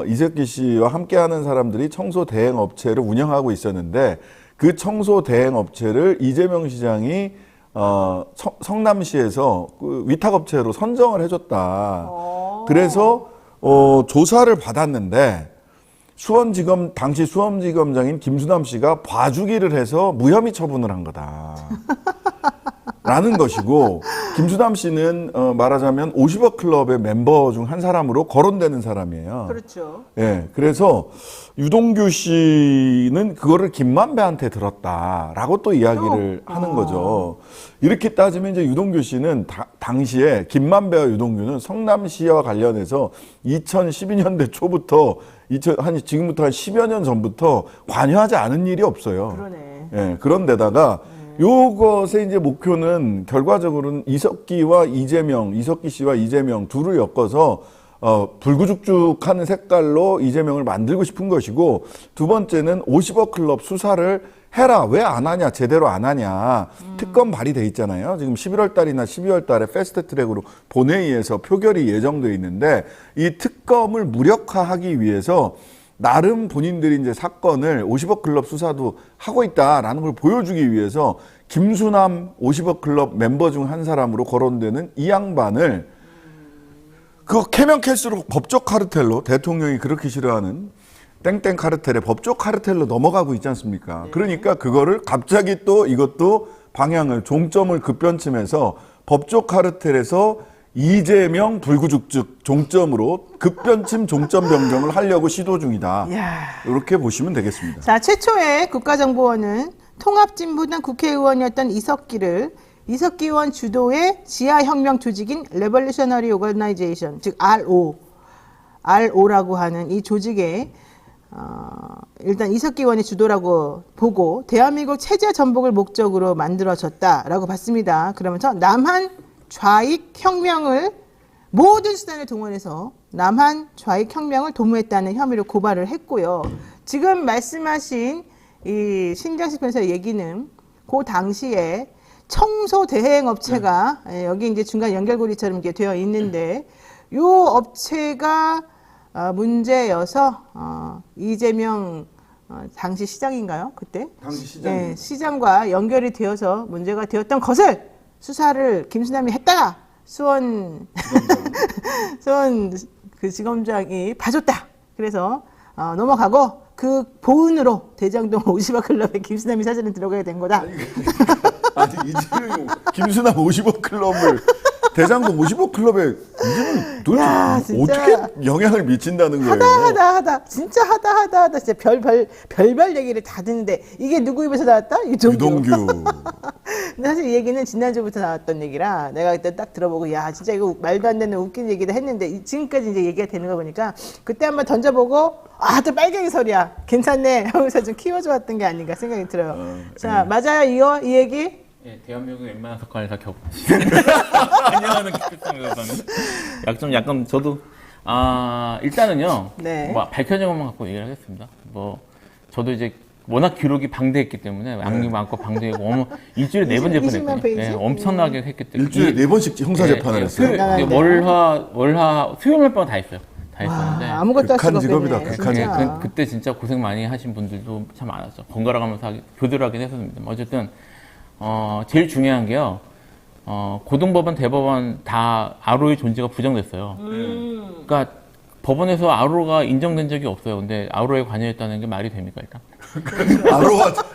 이석기 씨와 함께하는 사람들이 청소 대행 업체를 운영하고 있었는데 그 청소 대행 업체를 이재명 시장이 성남시에서 그 위탁업체로 선정을 해줬다. 그래서 조사를 받았는데 당시 수원지검장인 김수남 씨가 봐주기를 해서 무혐의 처분을 한 거다. 라는 것이고 김수남 씨는 말하자면 50억 클럽의 멤버 중 한 사람으로 거론되는 사람이에요. 그렇죠. 예, 그래서 유동규 씨는 그거를 김만배한테 들었다라고 또 이야기를 하는 거죠. 이렇게 따지면 이제 유동규 씨는 당시에 김만배와 유동규는 성남시와 관련해서 2012년대 초부터 지금부터 한 10여 년 전부터 관여하지 않은 일이 없어요. 그러네. 예, 그런데다가 요것의 이제 목표는 결과적으로는 이석기 씨와 이재명 둘을 엮어서 불구죽죽하는 색깔로 이재명을 만들고 싶은 것이고 두 번째는 50억 클럽 수사를 해라. 왜 안 하냐? 제대로 안 하냐? 특검 발의돼 있잖아요. 지금 11월 달이나 12월 달에 패스트 트랙으로 본회의에서 표결이 예정돼 있는데 이 특검을 무력화하기 위해서 나름 본인들이 이제 사건을 50억 클럽 수사도 하고 있다라는 걸 보여주기 위해서 김수남 50억 클럽 멤버 중 한 사람으로 거론되는 이 양반을 그거 캐면 캘수록 법적 카르텔로 대통령이 그렇게 싫어하는 땡땡 카르텔의 법적 카르텔로 넘어가고 있지 않습니까? 그러니까 그거를 갑자기 또 이것도 방향을 종점을 급변침해서 법적 카르텔에서 이재명 불구죽죽 종점으로 급변침 종점 변경을 하려고 시도 중이다. 이야. 이렇게 보시면 되겠습니다. 자, 최초의 국가정보원은 통합진보당 국회의원이었던 이석기 의원 주도의 지하혁명 조직인 레볼루셔너리 오거나이제이션, 즉 RO라고 하는 이 조직에 일단 이석기 의원의 주도라고 보고 대한민국 체제 전복을 목적으로 만들어졌다라고 봤습니다. 그러면서 남한 좌익 혁명을 모든 수단을 동원해서 남한 좌익 혁명을 도모했다는 혐의로 고발을 했고요. 지금 말씀하신 이 신장식 변호사의 얘기는 그 당시에 청소 대행 업체가 여기 이제 중간 연결고리처럼 이렇게 되어 있는데 요 업체가 문제여서 이재명 당시 시장인가요? 그때? 당시 시장이요. 네, 시장과 연결이 되어서 문제가 되었던 것을 수사를 김수남이 했다. 수원 그 지검장이 봐줬다. 그래서 넘어가고 그 보은으로 대장동 50억 클럽에 김수남이 사진을 들어가야 된 거다. 아니 이재명 김수남 50억 클럽을 대장동 50억 클럽에 이재명 도대체 야, 진짜. 어떻게 영향을 미친다는 거예요? 하다 진짜 하다 진짜 별별 얘기를 다 듣는데 이게 누구 입에서 나왔다? 유동규. 근데 사실 이 얘기는 지난주부터 나왔던 얘기라 내가 그때 딱 들어보고 야 진짜 이거 말도 안 되는 웃긴 얘기다 했는데 지금까지 이제 얘기가 되는 거 보니까 그때 한번 던져보고 또 빨갱이 소리야 괜찮네 하면서 좀 키워줘왔던 게 아닌가 생각이 들어요. 자 맞아요 이 얘기? 예, 대한민국의 웬만한 사건을 다 겪고 안녕하는 기필성에서는 약간 저도 일단은요 네. 뭐 밝혀진 것만 갖고 얘기를 하겠습니다. 뭐 저도 이제 워낙 기록이 방대했기 때문에 양육 많고 방대하고 일주일에 4번 20만 재판했거든요. 페이지? 예, 엄청나게 했기 때문에 일주일에 4번씩 형사 재판을 했어요. 월화 수요일 밤 다 했어요. 다 했었는데 아무것도 할 극한 수가 직업이다, 없겠네. 극한 진짜. 예, 그때 진짜 고생 많이 하신 분들도 참 많았죠. 번갈아 가면서 교대를 하긴 했었는데 어쨌든 제일 중요한 게요. 고등법원, 대법원 다 RO의 존재가 부정됐어요. 그러니까 법원에서 RO가 인정된 적이 없어요. 근데 RO에 관여했다는 게 말이 됩니까, 일단?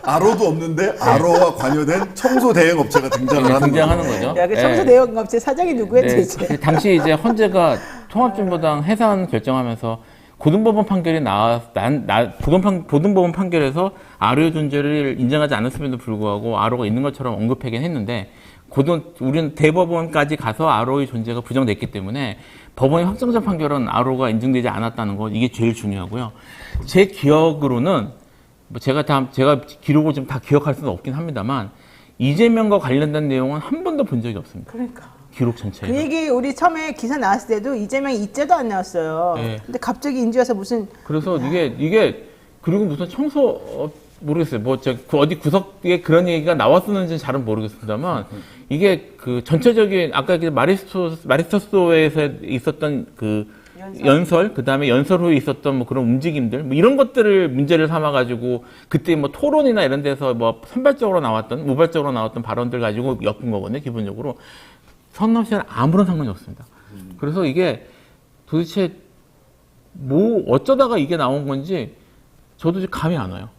RO도 없는데 RO와 관여된 청소 대행 업체가 등장하는 거죠. 야, 그 청소 대형업체 사장이 누구야 도대체? 그 당시 이제 헌재가 통합진보당 해산 결정하면서 고등법원 판결이 고등법원 판결에서 RO의 존재를 인정하지 않았음에도 불구하고 RO가 있는 것처럼 언급하긴 했는데 우리는 대법원까지 가서 RO의 존재가 부정됐기 때문에 법원의 확정적 판결은 RO가 인정되지 않았다는 거 이게 제일 중요하고요. 제 기억으로는 뭐 제가 기록을 좀 다 기억할 수는 없긴 합니다만 이재명과 관련된 내용은 한 번도 본 적이 없습니다. 그러니까. 기록 전체에. 그 얘기 우리 처음에 기사 나왔을 때도 이재명이 이자도 안 나왔어요. 네. 근데 갑자기 인지와서 무슨 그래서 이게 그리고 무슨 모르겠어요. 어디 구석에 그런 얘기가 나왔었는지는 잘은 모르겠습니다만 이게 그 전체적인 아까 마리스토스에서 있었던 그 연설 그다음에 연설 후에 있었던 뭐 그런 움직임들 뭐 이런 것들을 문제를 삼아 가지고 그때 뭐 토론이나 이런 데서 뭐 선발적으로 나왔던 우발적으로 나왔던 발언들 가지고 엮은 거거든요. 기본적으로 성남 씨는 아무런 상관이 없습니다. 그래서 이게 도대체 뭐 어쩌다가 이게 나온 건지 저도 이제 감이 안 와요.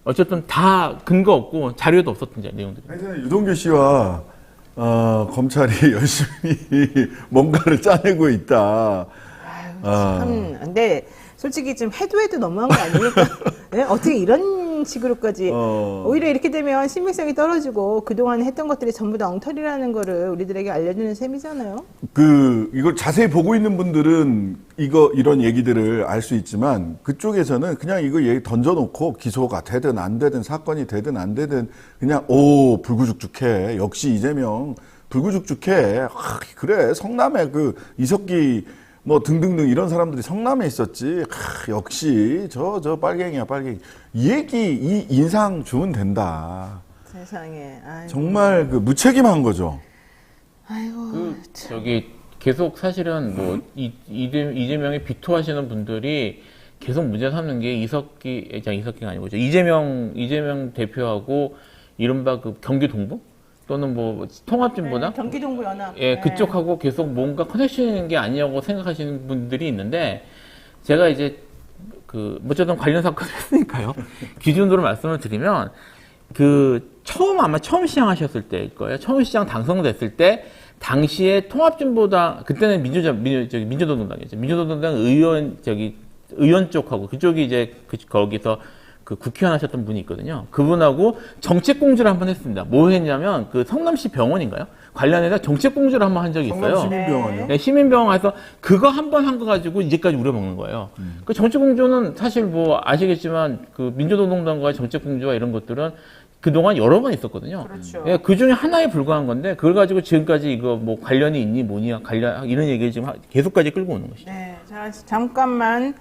어쨌든 다 근거 없고 자료도 없었던 내용들이. 유동규 씨와 검찰이 열심히 뭔가를 짜내고 있다. 참 근데 솔직히 좀 해도 너무한 거 아닙니까? 네? 어떻게 이런 식으로까지 오히려 이렇게 되면 신빙성이 떨어지고 그동안 했던 것들이 전부 다 엉터리라는 거를 우리들에게 알려주는 셈이잖아요. 이걸 자세히 보고 있는 분들은 이런 얘기들을 알 수 있지만 그쪽에서는 그냥 이거 얘기 던져놓고 기소가 되든 안 되든 사건이 되든 안 되든 그냥 불구죽죽해. 역시 이재명 불구죽죽해. 그래 성남에 그 이석기 뭐 등등등 이런 사람들이 성남에 있었지. 역시 저 빨갱이야 빨갱이. 이 얘기 이 인상 주면 된다. 세상에. 아이고. 정말 그 무책임한 거죠. 아이고. 저기 계속 사실은 뭐 이재명에 비토하시는 분들이 계속 문제 삼는 게 이석기가 아니고 이재명 대표하고 이른바 그 경기 동부 또는 뭐 통합진보당 경기동부연합. 예, 그쪽하고 계속 뭔가 커넥션인 게 아니냐고 생각하시는 분들이 있는데 제가 이제 그 어쨌든 관련 사건을 했으니까요. 기준으로 말씀을 드리면 그 처음 시장하셨을 때일 거예요. 처음 시장 당선됐을 때 당시에 통합진보당 그때는 민주노동당이었죠. 민주노동당 의원 쪽하고 그쪽이 이제 거기서 그 국회의원 하셨던 분이 있거든요. 그분하고 정책 공주를 한번 했습니다. 뭐 했냐면 그 성남시 병원인가요? 관련해서 정책 공주를 한번 한 적이 있어요. 성남시민병원이요? 네, 시민병원에서 그거 한 번 한 거 가지고 이제까지 우려먹는 거예요. 그 정책 공주는 사실 뭐 아시겠지만 그 민주노동당과의 정책 공주와 이런 것들은 그동안 여러 번 있었거든요. 그렇죠. 예, 그 중에 하나에 불과한 건데 그걸 가지고 지금까지 이거 뭐 관련이 있니 뭐니 이런 얘기를 지금 계속까지 끌고 오는 것이죠. 네, 자 잠깐만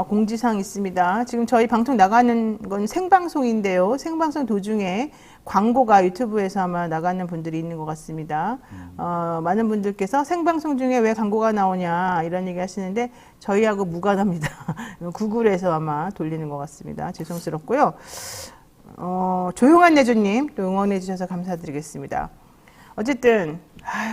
공지사항 있습니다. 지금 저희 방송 나가는 건 생방송인데요. 생방송 도중에 광고가 유튜브에서 아마 나가는 분들이 있는 것 같습니다. 많은 분들께서 생방송 중에 왜 광고가 나오냐 이런 얘기 하시는데 저희하고 무관합니다. 구글에서 아마 돌리는 것 같습니다. 죄송스럽고요. 조용한 내조님 또 응원해 주셔서 감사드리겠습니다. 어쨌든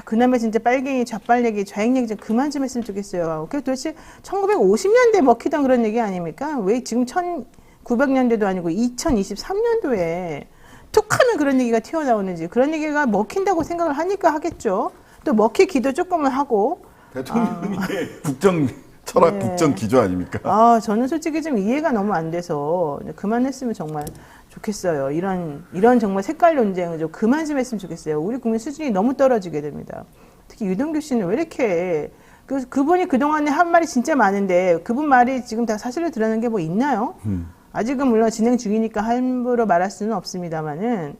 그나마 진짜 빨갱이 좌빨 얘기 좌익 얘기 좀 그만 좀 했으면 좋겠어요. 그 도대체 1950년대 먹히던 그런 얘기 아닙니까? 왜 지금 1900년대도 아니고 2023년도에 툭하면 그런 얘기가 튀어나오는지 그런 얘기가 먹힌다고 생각을 하니까 하겠죠. 또 먹히기도 조금은 하고 대통령이 국정 철학 국정 기조 아닙니까? 저는 솔직히 좀 이해가 너무 안 돼서 그만했으면 정말 좋겠어요. 이런 정말 색깔 논쟁을 좀 그만 좀 했으면 좋겠어요. 우리 국민 수준이 너무 떨어지게 됩니다. 특히 유동규 씨는 왜 이렇게 그분이 그동안에 한 말이 진짜 많은데 그분 말이 지금 다 사실을 드러낸 게 뭐 있나요? 아직은 물론 진행 중이니까 함부로 말할 수는 없습니다만은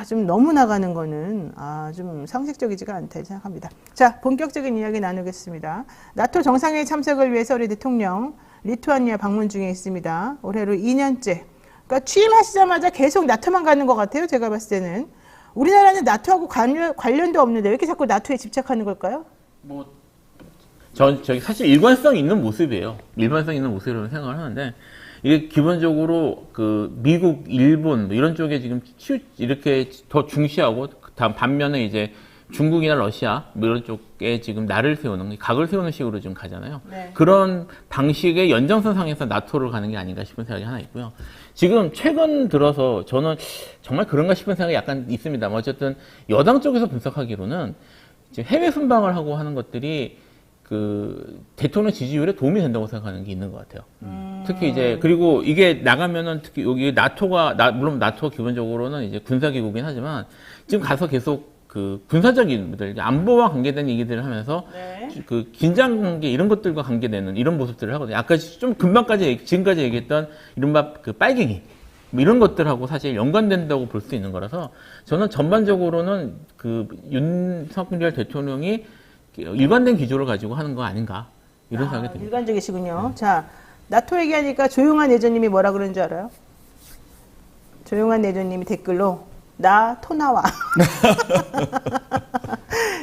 좀 너무 나가는 거는 좀 상식적이지가 않다 생각합니다. 자, 본격적인 이야기 나누겠습니다. 나토 정상회의 참석을 위해서 우리 대통령 리투아니아 방문 중에 있습니다. 올해로 2년째. 그러니까 취임하시자마자 계속 나토만 가는 것 같아요. 제가 봤을 때는. 우리나라는 나토하고 관련도 없는데 왜 이렇게 자꾸 나토에 집착하는 걸까요? 저기 사실 일관성 있는 모습이에요. 일관성 있는 모습이라고 생각을 하는데 이게 기본적으로 그 미국, 일본 뭐 이런 쪽에 지금 이렇게 더 중시하고 반면에 이제 중국이나 러시아 뭐 이런 쪽에 지금 날을 세우는 각을 세우는 식으로 지금 가잖아요. 네. 그런 방식의 연장선상에서 나토를 가는 게 아닌가 싶은 생각이 하나 있고요. 지금 최근 들어서 저는 정말 그런가 싶은 생각이 약간 있습니다. 어쨌든 여당 쪽에서 분석하기로는 이제 해외 순방을 하고 하는 것들이 그 대통령 지지율에 도움이 된다고 생각하는 게 있는 것 같아요. 특히 이제 그리고 이게 나가면은 특히 여기 물론 나토가 기본적으로는 이제 군사기구긴 하지만 지금 가서 계속 그 군사적인 문제들, 안보와 관계된 얘기들을 하면서 그 긴장 관계 이런 것들과 관계되는 이런 모습들을 하거든요. 아까 좀 지금까지 얘기했던 이른바 그 빨갱이 뭐 이런 것들하고 사실 연관된다고 볼 수 있는 거라서 저는 전반적으로는 그 윤석열 대통령이 일관된 기조를 가지고 하는 거 아닌가 이런 생각이 듭니다. 일관적이시군요. 자, 나토 얘기하니까 조용한 내조님이 뭐라 그러는 줄 알아요? 조용한 내조님이 댓글로 나 토 나와.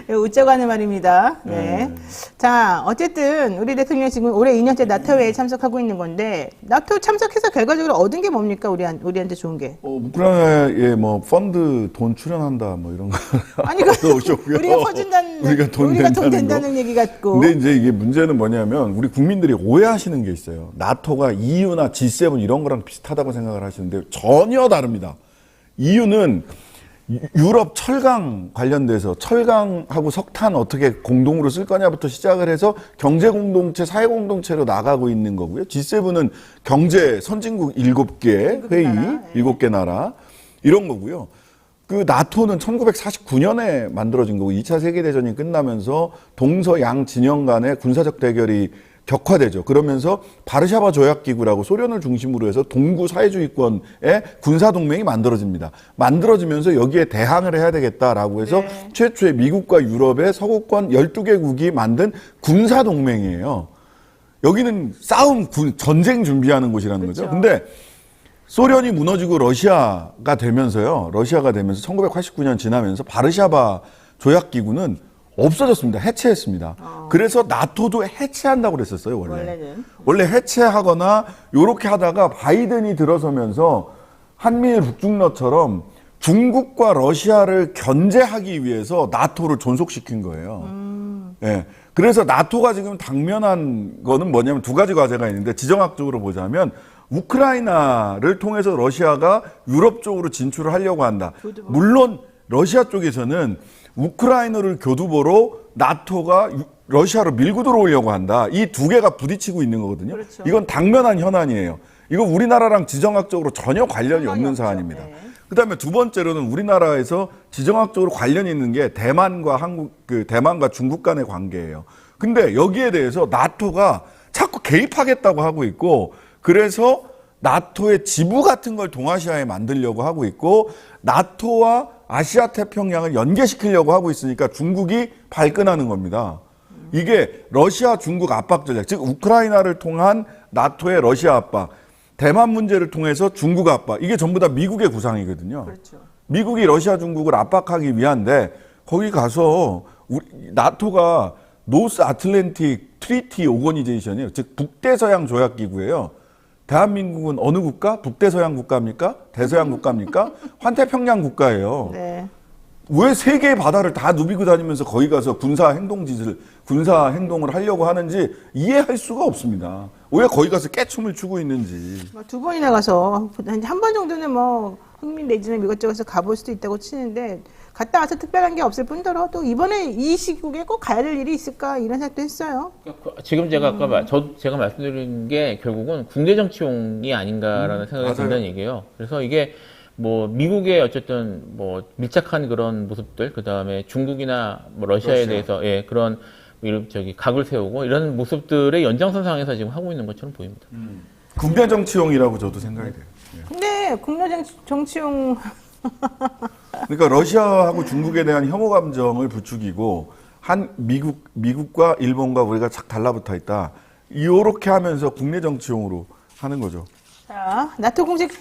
웃자고 하는 말입니다. 네. 자, 어쨌든 우리 대통령 지금 올해 2년째 나토회에 참석하고 있는 건데 나토 참석해서 결과적으로 얻은 게 뭡니까? 우리한테 좋은 게. 우크라이나에 뭐 펀드 돈 출연한다 뭐 이런 거. 아니 우리가 퍼준다는 우리가 돈 된다는 얘기 같고. 근데 이제 이게 문제는 뭐냐면 우리 국민들이 오해하시는 게 있어요. 나토가 EU나 G7 이런 거랑 비슷하다고 생각을 하시는데 전혀 다릅니다. EU는 유럽 철강 관련돼서 철강하고 석탄 어떻게 공동으로 쓸 거냐부터 시작을 해서 경제 공동체, 사회 공동체로 나가고 있는 거고요. G7은 경제 선진국 7개 회의, 7개 나라 이런 거고요. 그 나토는 1949년에 만들어진 거고 2차 세계대전이 끝나면서 동서양 진영 간의 군사적 대결이 격화되죠. 그러면서 바르샤바 조약기구라고 소련을 중심으로 해서 동구 사회주의권의 군사동맹이 만들어집니다. 만들어지면서 여기에 대항을 해야 되겠다라고 해서 최초의 미국과 유럽의 서구권 12개국이 만든 군사동맹이에요. 여기는 전쟁 준비하는 곳이라는 거죠. 근데 소련이 무너지고 러시아가 되면서 1989년 지나면서 바르샤바 조약기구는 없어졌습니다. 해체했습니다. 그래서 나토도 해체한다고 그랬었어요, 원래 해체하거나 요렇게 하다가 바이든이 들어서면서 한미일 북중러처럼 중국과 러시아를 견제하기 위해서 나토를 존속시킨 거예요. 예. 그래서 나토가 지금 당면한 거는 뭐냐면 두 가지 과제가 있는데 지정학적으로 보자면 우크라이나를 통해서 러시아가 유럽 쪽으로 진출을 하려고 한다. 물론 러시아 쪽에서는 우크라이나를 교두보로 나토가 러시아로 밀고 들어오려고 한다. 이 두 개가 부딪히고 있는 거거든요. 그렇죠. 이건 당면한 현안이에요. 이거 우리나라랑 지정학적으로 전혀 관련이 없는 사안입니다. 그다음에 두 번째로는 우리나라에서 지정학적으로 관련이 있는 게 대만과 대만과 중국 간의 관계예요. 근데 여기에 대해서 나토가 자꾸 개입하겠다고 하고 있고, 그래서 나토의 지부 같은 걸 동아시아에 만들려고 하고 있고, 나토와 아시아 태평양을 연계시키려고 하고 있으니까 중국이 발끈하는 겁니다. 이게 러시아 중국 압박 전략, 즉 우크라이나를 통한 나토의 러시아 압박, 대만 문제를 통해서 중국 압박, 이게 전부 다 미국의 구상이거든요. 그렇죠. 미국이 러시아 중국을 압박하기 위한데 거기 가서 나토가 노스 아틀랜틱 트리티 오거니제이션이에요. 즉 북대서양 조약 기구예요. 대한민국은 어느 국가? 북대서양 국가입니까? 대서양 국가입니까? 환태평양 국가예요. 네. 왜 세 개의 바다를 다 누비고 다니면서 거기 가서 군사 행동을 하려고 하는지 이해할 수가 없습니다. 왜 거기 가서 깨춤을 추고 있는지. 두 번이나 가서 한 번 정도는 뭐 흥민 내지는 이것저것을 가볼 수도 있다고 치는데 갔다 와서 특별한 게 없을 뿐더러 또 이번에 이 시국에 꼭 가야 될 일이 있을까 이런 생각도 했어요. 지금 제가 제가 말씀드린 게 결국은 국내 정치용이 아닌가라는 생각이 든다는 얘기예요. 그래서 이게 뭐 미국의 어쨌든 뭐 밀착한 그런 모습들, 그 다음에 중국이나 뭐 러시아에 대해서 그런 각을 세우고 이런 모습들의 연장선상에서 지금 하고 있는 것처럼 보입니다. 국내 정치용이라고 저도 생각이 돼요. 근데 국내 정치용 그러니까 러시아하고 중국에 대한 혐오 감정을 부추기고 미국과 일본과 우리가 착 달라붙어 있다. 이렇게 하면서 국내 정치용으로 하는 거죠. 자, 나토 공식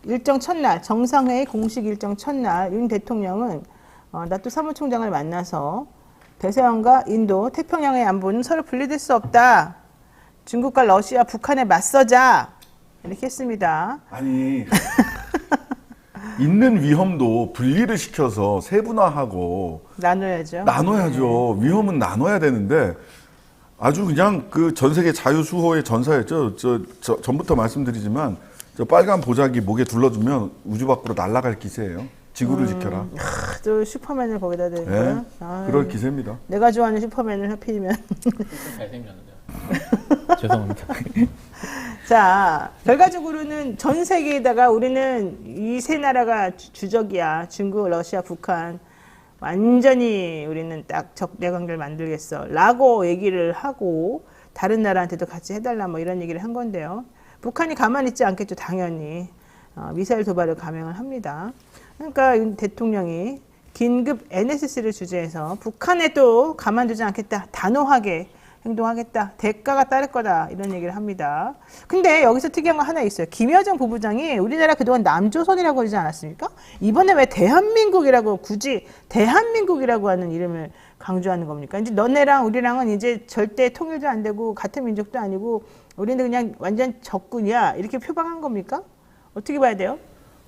일정 첫날, 정상회의 공식 일정 첫날 윤 대통령은 나토 사무총장을 만나서 대서양과 인도, 태평양의 안보는 서로 분리될 수 없다. 중국과 러시아, 북한에 맞서자. 이렇게 했습니다. 아니 있는 위험도 분리를 시켜서 세분화하고 나눠야죠. 위험은 나눠야 되는데 아주 그냥 그 전 세계 자유수호의 전사였죠. 전부터 말씀드리지만 저 빨간 보자기 목에 둘러주면 우주 밖으로 날아갈 기세예요. 지구를 지켜라. 또 슈퍼맨을 거기다 대는 거야? 그럴 기세입니다. 내가 좋아하는 슈퍼맨을 하필이면. 잘생겼는데요. 죄송합니다. 자, 결과적으로는 전 세계에다가 우리는 이 세 나라가 주적이야. 중국, 러시아, 북한. 완전히 우리는 딱 적대 관계를 만들겠어. 라고 얘기를 하고 다른 나라한테도 같이 해달라 뭐 이런 얘기를 한 건데요. 북한이 가만히 있지 않겠죠. 당연히. 미사일 도발을 감행을 합니다. 그러니까 윤 대통령이 긴급 NSC를 주재해서 북한에도 가만두지 않겠다. 단호하게 행동하겠다. 대가가 따를 거다. 이런 얘기를 합니다. 근데 여기서 특이한 거 하나 있어요. 김여정 부부장이 우리나라 그동안 남조선이라고 그러지 않았습니까? 이번에 왜 대한민국이라고 굳이 대한민국이라고 하는 이름을 강조하는 겁니까? 이제 너네랑 우리랑은 이제 절대 통일도 안 되고 같은 민족도 아니고 우리는 그냥 완전 적군이야. 이렇게 표방한 겁니까? 어떻게 봐야 돼요?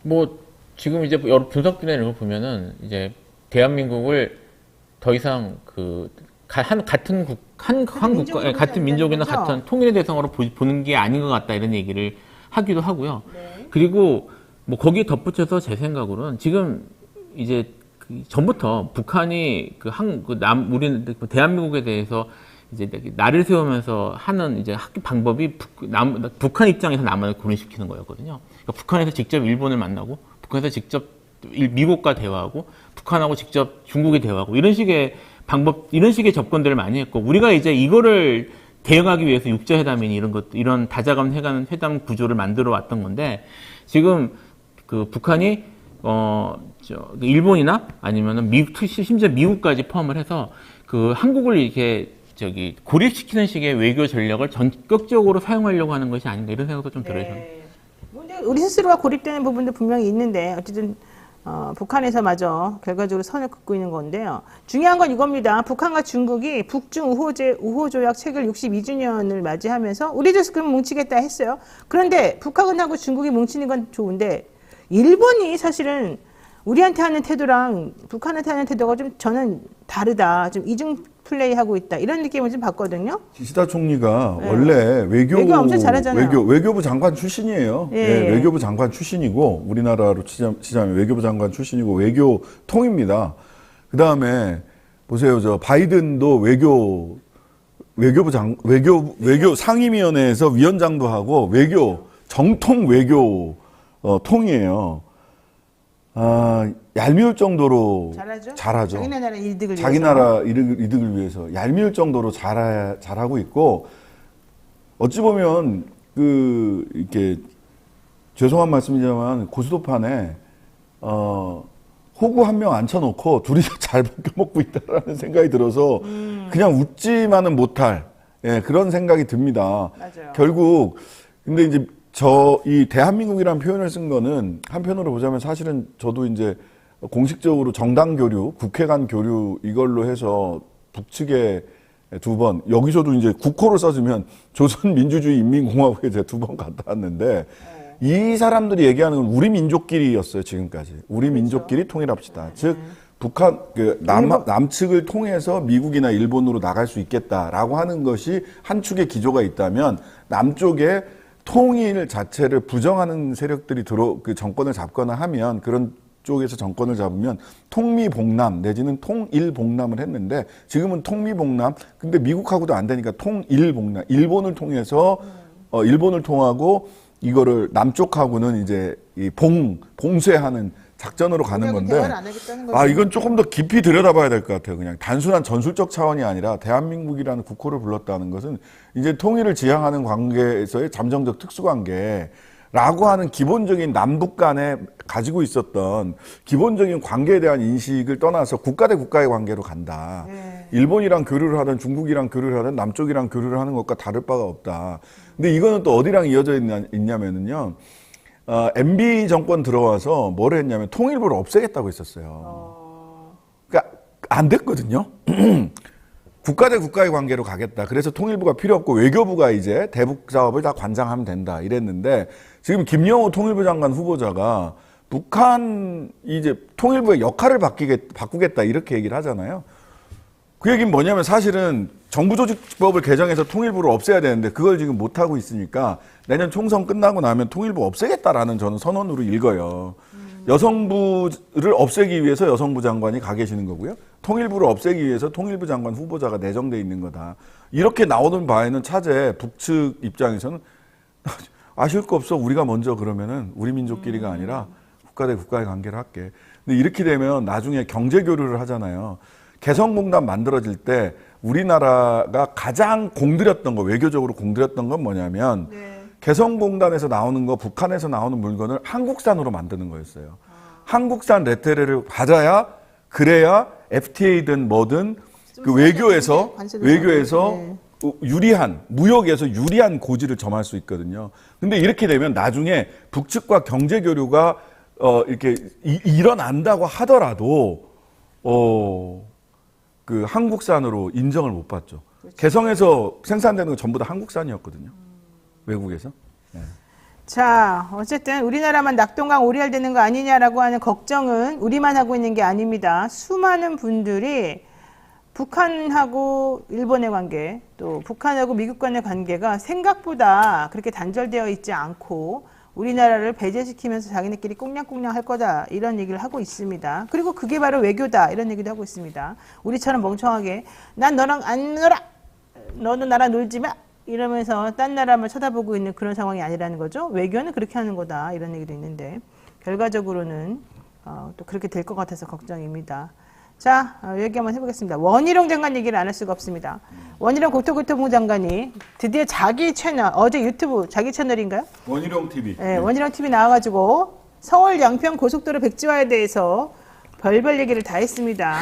뭐 지금 이제 여러 분석들에 이런 걸 보면은 이제 대한민국을 더 이상 같은 국가, 같은 민족이나 거죠? 같은 통일의 대상으로 보는 게 아닌 것 같다 이런 얘기를 하기도 하고요. 그리고 뭐 거기에 덧붙여서 제 생각으로는 지금 이제 전부터 북한이 우리는 대한민국에 대해서 이제 나를 세우면서 하는 이제 방법이 북한 입장에서 남한을 고립시키는 거였거든요. 그러니까 북한에서 직접 일본을 만나고, 북한에서 직접 미국과 대화하고, 북한하고 직접 중국이 대화하고 이런 식의 접근들을 많이 했고, 우리가 이제 이거를 대응하기 위해서 육자회담이니 이런 다자간 회담 구조를 만들어 왔던 건데 지금 그 북한이 일본이나 아니면은 미국, 심지어 미국까지 포함을 해서 그 한국을 이렇게 고립시키는 식의 외교 전략을 전격적으로 사용하려고 하는 것이 아닌가 이런 생각도 좀 들어요. 저는. 근데 우리 스스로가 고립되는 부분도 분명히 있는데 어쨌든 북한에서마저 결과적으로 선을 긋고 있는 건데요. 중요한 건 이겁니다. 북한과 중국이 북중 우호조약 체결 62주년을 맞이하면서 우리도 그럼 뭉치겠다 했어요. 그런데 북한하고 중국이 뭉치는 건 좋은데 일본이 사실은 우리한테 하는 태도랑 북한한테 하는 태도가 좀 저는 다르다. 좀 이중 플레이하고 있다. 이런 느낌을 좀 받거든요. 기시다 총리가 원래 외교 엄청 잘하잖아요. 외교부 장관 출신이에요. 예. 외교부 장관 출신이고 우리나라로 치자면 외교부 장관 출신이고 외교통입니다. 그 다음에 보세요, 저 바이든도 외교부 상임위원회에서 위원장도 하고 정통 외교 통이에요. 얄미울 정도로 잘하죠. 자기네 나라 이득을 위해서. 자기 나라 이득을 위해서 얄미울 정도로 잘하고 있고 어찌 보면 이렇게 죄송한 말씀이지만 고스톱판에 호구 한 명 앉혀놓고 둘이서 잘 먹고 있다라는 생각이 들어서 그냥 웃지만은 못할 그런 생각이 듭니다. 맞아요. 결국 근데 이제 이 대한민국이라는 표현을 쓴 거는 한편으로 보자면 사실은 저도 이제 공식적으로 정당 교류, 국회 간 교류 이걸로 해서 북측에 2번, 여기서도 이제 국호를 써주면 조선민주주의인민공화국에 제가 2번 갔다 왔는데 이 사람들이 얘기하는 건 우리 민족끼리였어요, 지금까지. 우리 민족끼리 통일합시다. 즉, 북한, 남측을 통해서 미국이나 일본으로 나갈 수 있겠다라고 하는 것이 한 축의 기조가 있다면 남쪽에 통일 자체를 부정하는 세력들이 정권을 잡거나 하면 그런 쪽에서 정권을 잡으면 통미봉남 내지는 통일봉남을 했는데 지금은 통미봉남 근데 미국하고도 안 되니까 통일봉남 일본을 통해서 일본을 통하고 이거를 남쪽하고는 이제 봉쇄하는 작전으로 가는 건데 이건 조금 더 깊이 들여다봐야 될 것 같아요. 그냥 단순한 전술적 차원이 아니라 대한민국이라는 국호를 불렀다는 것은 이제 통일을 지향하는 관계에서의 잠정적 특수관계라고 하는 기본적인 남북 간에 가지고 있었던 기본적인 관계에 대한 인식을 떠나서 국가 대 국가의 관계로 간다. 일본이랑 교류를 하든 중국이랑 교류를 하든 남쪽이랑 교류를 하는 것과 다를 바가 없다. 근데 이거는 또 어디랑 이어져 있냐면은요. MB 정권 들어와서 뭘 했냐면 통일부를 없애겠다고 했었어요. 그러니까 안 됐거든요. 국가 대 국가의 관계로 가겠다. 그래서 통일부가 필요 없고 외교부가 이제 대북 사업을 다 관장하면 된다. 이랬는데 지금 김영호 통일부 장관 후보자가 북한 이제 통일부의 역할을 바꾸겠다 이렇게 얘기를 하잖아요. 그 얘기는 뭐냐면 사실은 정부조직법을 개정해서 통일부를 없애야 되는데 그걸 지금 못하고 있으니까 내년 총선 끝나고 나면 통일부 없애겠다라는 저는 선언으로 읽어요. 여성부를 없애기 위해서 여성부 장관이 가 계시는 거고요. 통일부를 없애기 위해서 통일부 장관 후보자가 내정돼 있는 거다. 이렇게 나오는 바에는 차제 북측 입장에서는 아쉬울 거 없어. 우리가 먼저 그러면은 우리 민족끼리가 아니라 국가 대 국가의 관계를 할게. 근데 이렇게 되면 나중에 경제 교류를 하잖아요. 개성공단 만들어질 때 우리나라가 가장 공들였던 거, 외교적으로 공들였던 건 뭐냐면 개성공단에서 나오는 거, 북한에서 나오는 물건을 한국산으로 만드는 거였어요. 한국산 레테르를 받아야 그래야 FTA든 뭐든 그 외교에서 유리한, 무역에서 유리한 고지를 점할 수 있거든요. 근데 이렇게 되면 나중에 북측과 경제 교류가 이렇게 일어난다고 하더라도 그 한국산으로 인정을 못 받죠. 그렇죠. 개성에서 생산되는 건 전부 다 한국산이었거든요. 외국에서. 네. 자, 어쨌든 우리나라만 낙동강 오리알되는 거 아니냐라고 하는 걱정은 우리만 하고 있는 게 아닙니다. 수많은 분들이 북한하고 일본의 관계, 또 북한하고 미국 간의 관계가 생각보다 그렇게 단절되어 있지 않고 우리나라를 배제시키면서 자기네끼리 꽁냥꽁냥 할 거다 이런 얘기를 하고 있습니다. 그리고 그게 바로 외교다 이런 얘기도 하고 있습니다. 우리처럼 멍청하게 난 너랑 안 놀아, 너는 나랑 놀지 마 이러면서 딴 나라만 쳐다보고 있는 그런 상황이 아니라는 거죠. 외교는 그렇게 하는 거다 이런 얘기도 있는데 결과적으로는 또 그렇게 될 것 같아서 걱정입니다. 자, 얘기 한번 해보겠습니다. 원희룡 장관 얘기를 안 할 수가 없습니다. 원희룡 국토교통부 장관이 드디어 자기 채널, 어제 유튜브 자기 채널인가요? 원희룡 TV. 네, 원희룡 TV 나와가지고 서울 양평 고속도로 백지화에 대해서 별별 얘기를 다 했습니다.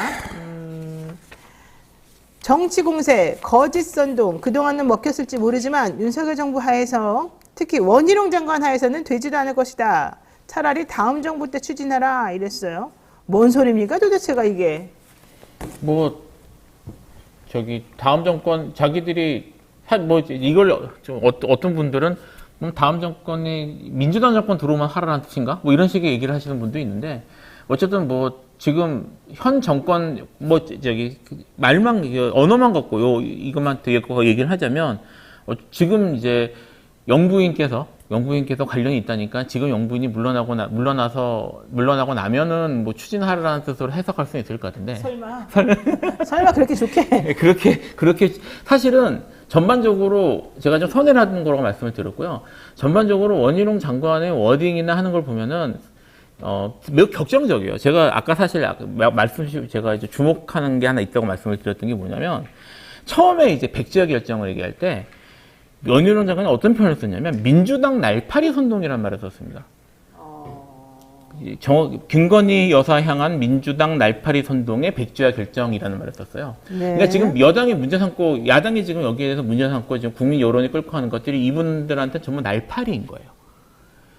정치 공세, 거짓 선동, 그동안은 먹혔을지 모르지만 윤석열 정부 하에서 특히 원희룡 장관 하에서는 되지도 않을 것이다. 차라리 다음 정부 때 추진하라 이랬어요. 뭔 소리입니까 도대체가 이게? 뭐 저기 다음 정권 자기들이 뭐 이걸 좀 어떤 분들은 다음 정권이 민주당 정권 들어오면 하라는 뜻인가? 뭐 이런 식의 얘기를 하시는 분도 있는데 어쨌든 뭐 지금 현 정권 뭐 저기 말만 언어만 갖고 이것만 얘기를 하자면 지금 이제 영부인께서 관련이 있다니까 지금 영부인이 물러나고 나면은 뭐 추진하라는 뜻으로 해석할 수 있을 것 같은데. 설마 그렇게 좋게? 그렇게 사실은 전반적으로 제가 좀 선회라는 거라고 말씀을 드렸고요. 전반적으로 원희룡 장관의 워딩이나 하는 걸 보면은 매우 격정적이에요. 제가 아까 사실 제가 이제 주목하는 게 하나 있다고 말씀을 드렸던 게 뭐냐면 처음에 이제 백지화 결정을 얘기할 때 원희룡 장관이 어떤 표현을 썼냐면 민주당 날파리 선동이라는 말을 썼습니다. 김건희 여사 향한 민주당 날파리 선동의 백지화 결정이라는 말을 썼어요. 네. 그러니까 지금 여당이 문제 삼고 야당이 지금 여기에 대해서 문제 삼고 지금 국민 여론이 끌고 가는 것들이 이분들한테 전부 날파리인 거예요.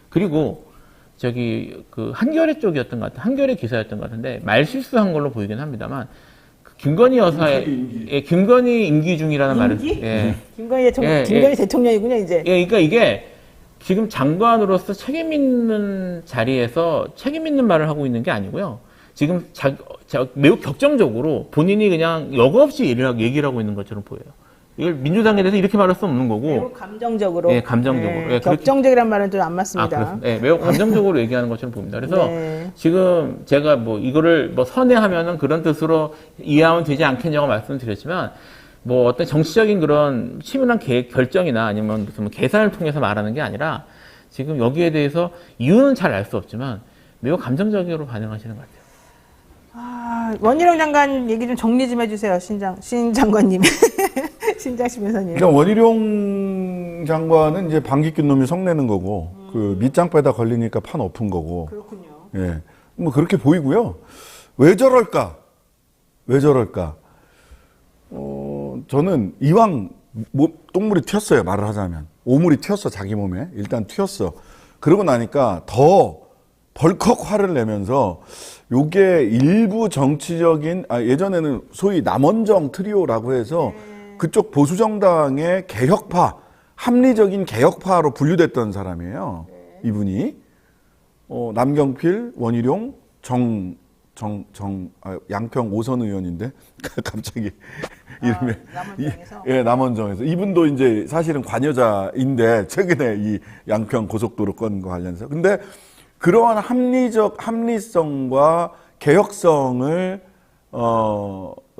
그리고 저기 그 한겨레 쪽이었던 것 같아요. 한겨레 기사였던 것 같은데 말 실수한 걸로 보이긴 합니다만 김건희 여사의 김건희 임기 중이라는 말을 예. 김건희 대통령이군요 이제. 예, 그러니까 이게 지금 장관으로서 책임 있는 자리에서 책임 있는 말을 하고 있는 게 아니고요. 지금 매우 격정적으로 본인이 그냥 여과 없이 얘기를 하고 있는 것처럼 보여요. 이걸 민주당에 대해서 이렇게 말할 수 없는 거고. 매우 감정적으로. 예, 감정적으로. 네, 예, 격정적이란 말은 좀 안 맞습니다. 네, 매우 감정적으로 얘기하는 것처럼 봅니다. 그래서 네. 지금 제가 뭐 이거를 뭐 선회하면은 그런 뜻으로 이해하면 되지 않겠냐고 말씀드렸지만 뭐 어떤 정치적인 그런 치밀한 결정이나 아니면 무슨 계산을 통해서 말하는 게 아니라 지금 여기에 대해서 이유는 잘 알 수 없지만 매우 감정적으로 반응하시는 것 같아요. 원희룡 장관 얘기 좀 정리 좀 해주세요, 신 장관님. 신장식 변호사님. 그러니까 원희룡 장관은 이제 방귀 낀 놈이 성내는 거고, 그 밑장 빼다 걸리니까 판 엎은 거고. 그렇군요. 예. 뭐 그렇게 보이고요. 왜 저럴까? 저는 이왕 똥물이 튀었어요, 말을 하자면. 오물이 튀었어, 자기 몸에. 일단 튀었어. 그러고 나니까 더 벌컥 화를 내면서 요게 일부 정치적인, 예전에는 소위 남원정 트리오라고 해서 그쪽 보수정당의 개혁파, 합리적인 개혁파로 분류됐던 사람이에요. 이분이. 남경필, 원희룡, 양평 오선 의원인데, 갑자기 이름에. 남원정에서. 예, 남원정에서. 이분도 이제 사실은 관여자인데, 최근에 이 양평 고속도로 건과 관련해서. 근데 그러한 합리성과 개혁성을,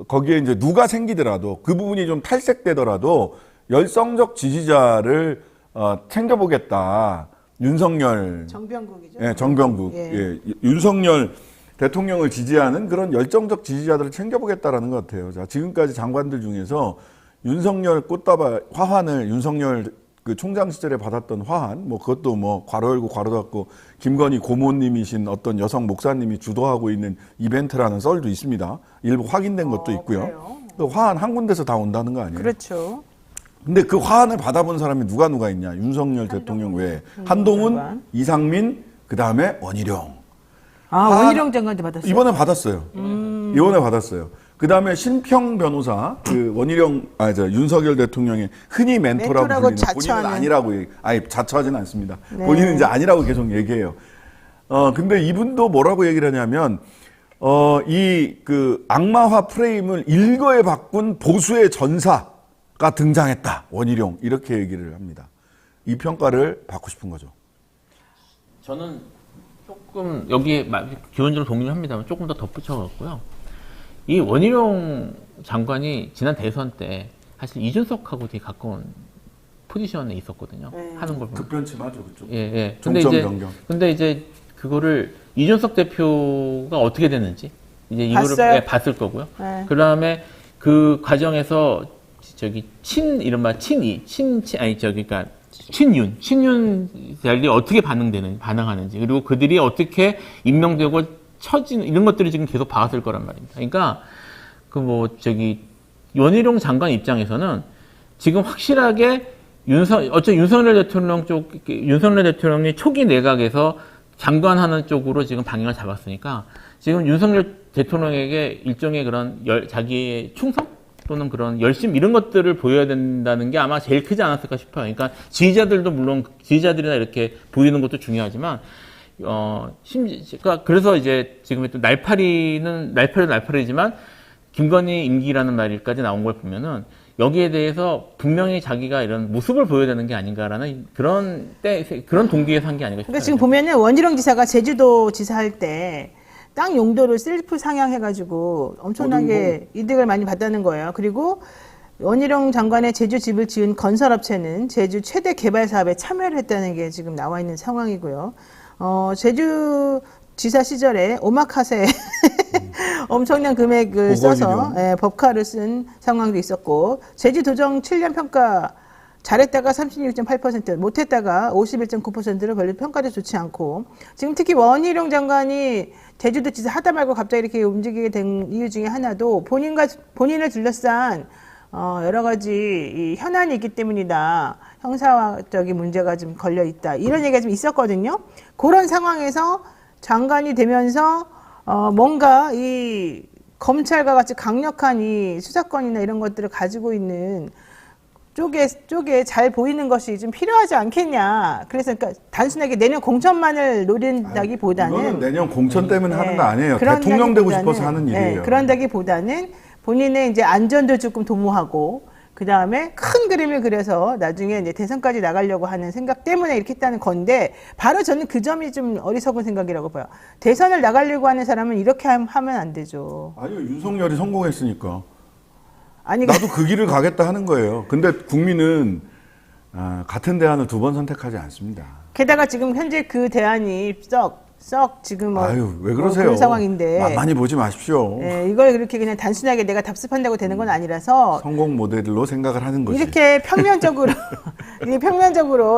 거기에 이제 누가 생기더라도 그 부분이 좀 탈색되더라도 열성적 지지자를, 챙겨보겠다. 윤석열. 정병국이죠. 예, 정병국. 예. 예. 윤석열 대통령을 지지하는 그런 열정적 지지자들을 챙겨보겠다라는 것 같아요. 자, 지금까지 장관들 중에서 윤석열 꽃다발 화환을 윤석열 그 총장 시절에 받았던 화환, 뭐 그것도 뭐 괄호 열고 괄호 닫고 김건희 고모님이신 어떤 여성 목사님이 주도하고 있는 이벤트라는 썰도 있습니다. 일부 확인된 것도 있고요. 그래요? 그 화환 한 군데서 다 온다는 거 아니에요? 그렇죠. 근데 그 화환을 받아본 사람이 누가 있냐? 윤석열 대통령 외에 한동훈, 장관. 이상민, 그 다음에 원희룡. 원희룡 장관도 받았어요. 이번에 받았어요. 이번에 받았어요. 그 다음에 신평 변호사, 그 원희룡, 윤석열 대통령의 흔히 멘토라고 멘토라고 불리는 자처하는. 본인은 아니라고, 자처하진 않습니다. 네. 본인은 이제 아니라고 계속 얘기해요. 근데 이분도 뭐라고 얘기를 하냐면, 그 악마화 프레임을 일거에 바꾼 보수의 전사가 등장했다. 원희룡. 이렇게 얘기를 합니다. 이 평가를 받고 싶은 거죠. 저는 조금 여기에 기본적으로 동의를 합니다만 조금 더 덧붙여갖고요. 이 원희룡 장관이 지난 대선 때 사실 이준석하고 되게 가까운 포지션에 있었거든요. 네. 하는 걸 보면. 극변치마죠, 그쪽. 예. 정점 변경. 근데 이제 그거를 이준석 대표가 어떻게 됐는지 이제 이거를 봤어요? 봤을 거고요. 네. 그다음에 그 과정에서 이른바 그러니까 친윤들이 어떻게 반응하는지, 그리고 그들이 어떻게 임명되고 처진 이런 것들이 지금 계속 봐왔을 거란 말입니다. 그러니까 원희룡 장관 입장에서는 지금 확실하게 윤석열 대통령이 초기 내각에서 장관하는 쪽으로 지금 방향을 잡았으니까 지금 윤석열 대통령에게 일종의 그런 자기의 충성 또는 그런 열심 이런 것들을 보여야 된다는 게 아마 제일 크지 않았을까 싶어요. 그러니까 지지자들도 물론 지지자들이나 이렇게 보이는 것도 중요하지만 그러니까 그래서 이제 지금 또 날파리지만 김건희 임기라는 말까지 나온 걸 보면은 여기에 대해서 분명히 자기가 이런 모습을 보여야 되는 게 아닌가라는 그런 동기에서 한 게 아닌가 싶어요. 그러니까 지금 보면은 원희룡 지사가 제주도 지사할 때 땅 용도를 셀프 상향해가지고 엄청나게 이득을 많이 봤다는 거예요. 그리고 원희룡 장관의 제주 집을 지은 건설업체는 제주 최대 개발 사업에 참여를 했다는 게 지금 나와 있는 상황이고요. 제주 지사 시절에 오마카세 엄청난 금액을 써서 법카를 쓴 상황도 있었고, 제주도정 7년 평가 잘했다가 36.8%, 못했다가 51.9%로 별로 평가도 좋지 않고, 지금 특히 원희룡 장관이 제주도 지사 하다 말고 갑자기 이렇게 움직이게 된 이유 중에 하나도 본인을 둘러싼 여러 가지 이 현안이 있기 때문이다. 형사적인 문제가 좀 걸려 있다. 이런 얘기가 좀 있었거든요. 그런 상황에서 장관이 되면서 뭔가 이 검찰과 같이 강력한 이 수사권이나 이런 것들을 가지고 있는 쪽에 잘 보이는 것이 좀 필요하지 않겠냐. 그래서 그러니까 단순하게 내년 공천만을 노린다기보다는 이거는 내년 공천 때문에 하는 거 아니에요. 대통령 되고 싶어서 하는 일이에요. 그런다기보다는 본인의 이제 안전도 조금 도모하고, 그 다음에 큰 그림을 그려서 나중에 이제 대선까지 나가려고 하는 생각 때문에 이렇게 했다는 건데, 바로 저는 그 점이 좀 어리석은 생각이라고 봐요. 대선을 나가려고 하는 사람은 이렇게 하면 안 되죠. 아니요, 윤석열이 성공했으니까. 아니, 나도 그 길을 가겠다 하는 거예요. 근데 국민은 같은 대안을 두 번 선택하지 않습니다. 게다가 지금 현재 그 대안이 썩 지금 아유, 왜 그러세요? 그런 상황인데 많이 보지 마십시오. 이걸 그렇게 그냥 단순하게 내가 답습한다고 되는 건 아니라서 성공 모델로 생각을 하는 거지. 이렇게 평면적으로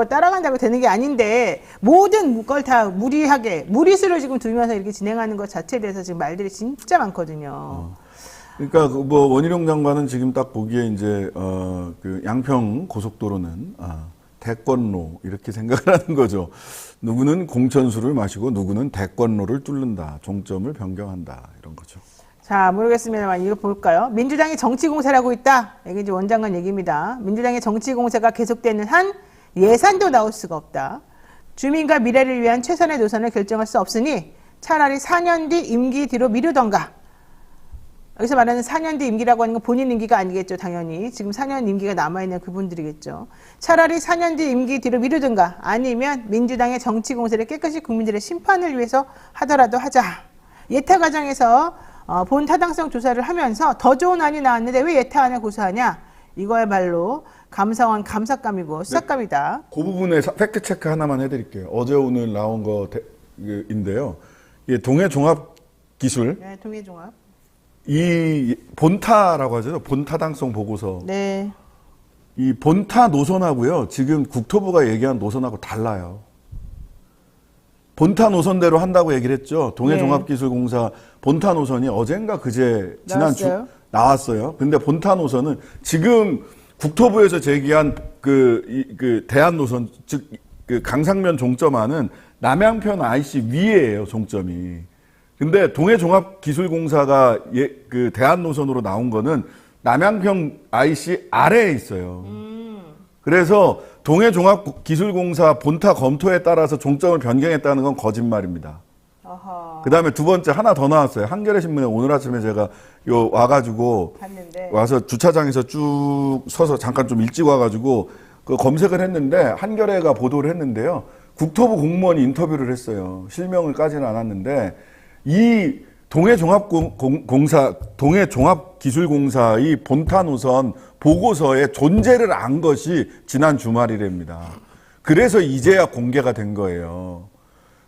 따라간다고 되는 게 아닌데, 모든 걸 다 무리수를 지금 두면서 이렇게 진행하는 것 자체에 대해서 지금 말들이 진짜 많거든요. 그러니까 뭐 원희룡 장관은 지금 딱 보기에 이제 그 양평 고속도로는 대권로 이렇게 생각을 하는 거죠. 누구는 공천수를 마시고 누구는 대권로를 뚫는다. 종점을 변경한다. 이런 거죠. 자, 모르겠습니다만 이거 볼까요? 민주당이 정치공세를 하고 있다. 이게 이제 원장관 얘기입니다. 민주당의 정치공세가 계속되는 한 예산도 나올 수가 없다. 주민과 미래를 위한 최선의 노선을 결정할 수 없으니 차라리 4년 뒤 임기 뒤로 미루던가. 여기서 말하는 4년 뒤 임기라고 하는 건 본인 임기가 아니겠죠, 당연히. 지금 4년 임기가 남아있는 그분들이겠죠. 차라리 4년 뒤 임기 뒤로 미루든가, 아니면 민주당의 정치 공세를 깨끗이 국민들의 심판을 위해서 하더라도 하자. 예타 과정에서 본 타당성 조사를 하면서 더 좋은 안이 나왔는데 왜 예타안을 고소하냐? 이거야말로 감사원 감사감이고 수사감이다. 그 부분에 팩트 체크 하나만 해드릴게요. 어제 오늘 나온 거인데요. 동해 종합 기술. 네, 동해 종합. 이 본타라고 하죠. 본타당성 보고서. 네. 이 본타 노선하고요. 지금 국토부가 얘기한 노선하고 달라요. 본타 노선대로 한다고 얘기를 했죠. 동해종합기술공사 본타 노선이 어젠가 그제 지난주 나왔어요. 근데 본타 노선은 지금 국토부에서 제기한 그 대한 노선, 즉 그 강상면 종점안은 남양편 IC 위에예요, 종점이. 근데 동해종합기술공사가 그 대한 노선으로 나온 거는 남양평 IC 아래에 있어요. 그래서 동해종합기술공사 본타 검토에 따라서 종점을 변경했다는 건 거짓말입니다. 그 다음에 두 번째 하나 더 나왔어요. 한겨레 신문에 오늘 아침에 제가 와가지고 봤는데. 와서 주차장에서 쭉 서서 잠깐 좀 일찍 와가지고 그 검색을 했는데 한겨레가 보도를 했는데요. 국토부 공무원이 인터뷰를 했어요. 실명을 까지는 않았는데 이 동해종합기술공사의 본타 노선 보고서의 존재를 안 것이 지난 주말이랍니다. 그래서 이제야 공개가 된 거예요.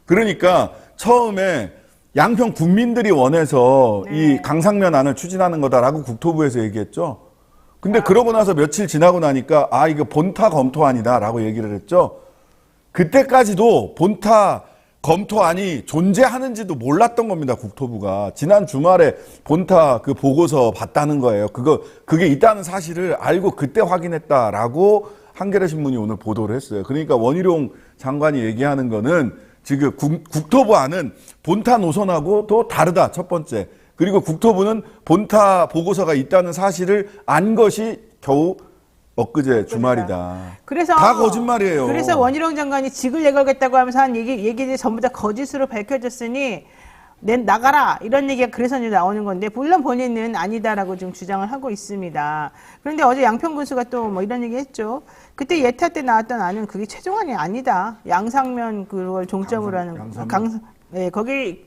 그러니까 처음에 양평 국민들이 원해서 이 강상면 안을 추진하는 거다라고 국토부에서 얘기했죠. 근데 그러고 나서 며칠 지나고 나니까 아 이거 본타 검토안이다라고 얘기를 했죠. 그때까지도 본타 검토안이 존재하는지도 몰랐던 겁니다. 국토부가 지난 주말에 본타 그 보고서 봤다는 거예요. 그게 있다는 사실을 알고 그때 확인했다라고 한겨레 신문이 오늘 보도를 했어요. 그러니까 원희룡 장관이 얘기하는 거는 지금 국토부안은 본타 노선하고 또 다르다. 첫 번째. 그리고 국토부는 본타 보고서가 있다는 사실을 안 것이 겨우 엊그제 주말이다. 그래서 다 거짓말이에요. 그래서 원희룡 장관이 직을 내걸겠다고 하면서 한 얘기들이 전부 다 거짓으로 밝혀졌으니 나가라 이런 얘기가 그래서 이제 나오는 건데 물론 본인은 아니다라고 지금 주장을 하고 있습니다. 그런데 어제 양평군수가 또 뭐 이런 얘기 했죠. 그때 예타 때 나왔던 안은 그게 최종안이 아니다. 양상면 그걸 종점으로 하는 네, 거기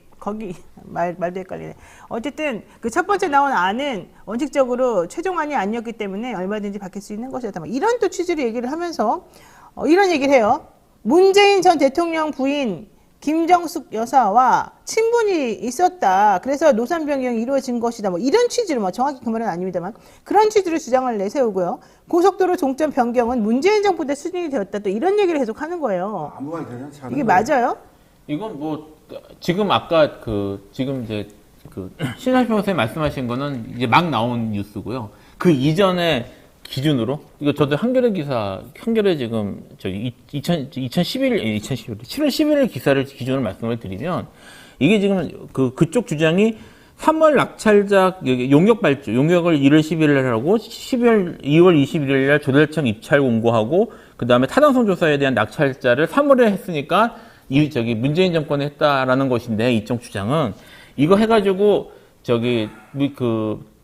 말도 헷갈리네. 어쨌든 그 첫 번째 나온 안은 원칙적으로 최종안이 아니었기 때문에 얼마든지 바뀔 수 있는 것이었다. 이런 또 취지로 얘기를 하면서 이런 얘기를 해요. 문재인 전 대통령 부인 김정숙 여사와 친분이 있었다. 그래서 노선 변경이 이루어진 것이다. 뭐 이런 취지로 뭐 정확히 그 말은 아닙니다만 그런 취지로 주장을 내세우고요. 고속도로 종점 변경은 문재인 정부 때 추진이 되었다. 또 이런 얘기를 계속 하는 거예요. 아무 말 대잔치 하는 이게 거예요. 맞아요? 이건 뭐 지금 아까 지금 이제 신하시 변호사님 말씀하신 거는 이제 막 나온 뉴스고요. 그 이전에 기준으로 이거 저도 한겨레 지금 2011 7월 11일 기사를 기준으로 말씀을 드리면 이게 지금 그쪽 주장이 3월 낙찰작 용역 발주 용역을 1월 11일 날 하고 2월 21일 날 조달청 입찰 공고하고 그다음에 타당성 조사에 대한 낙찰자를 3월에 했으니까 문재인 정권이 했다라는 것인데 이쪽 주장은 이거 해가지고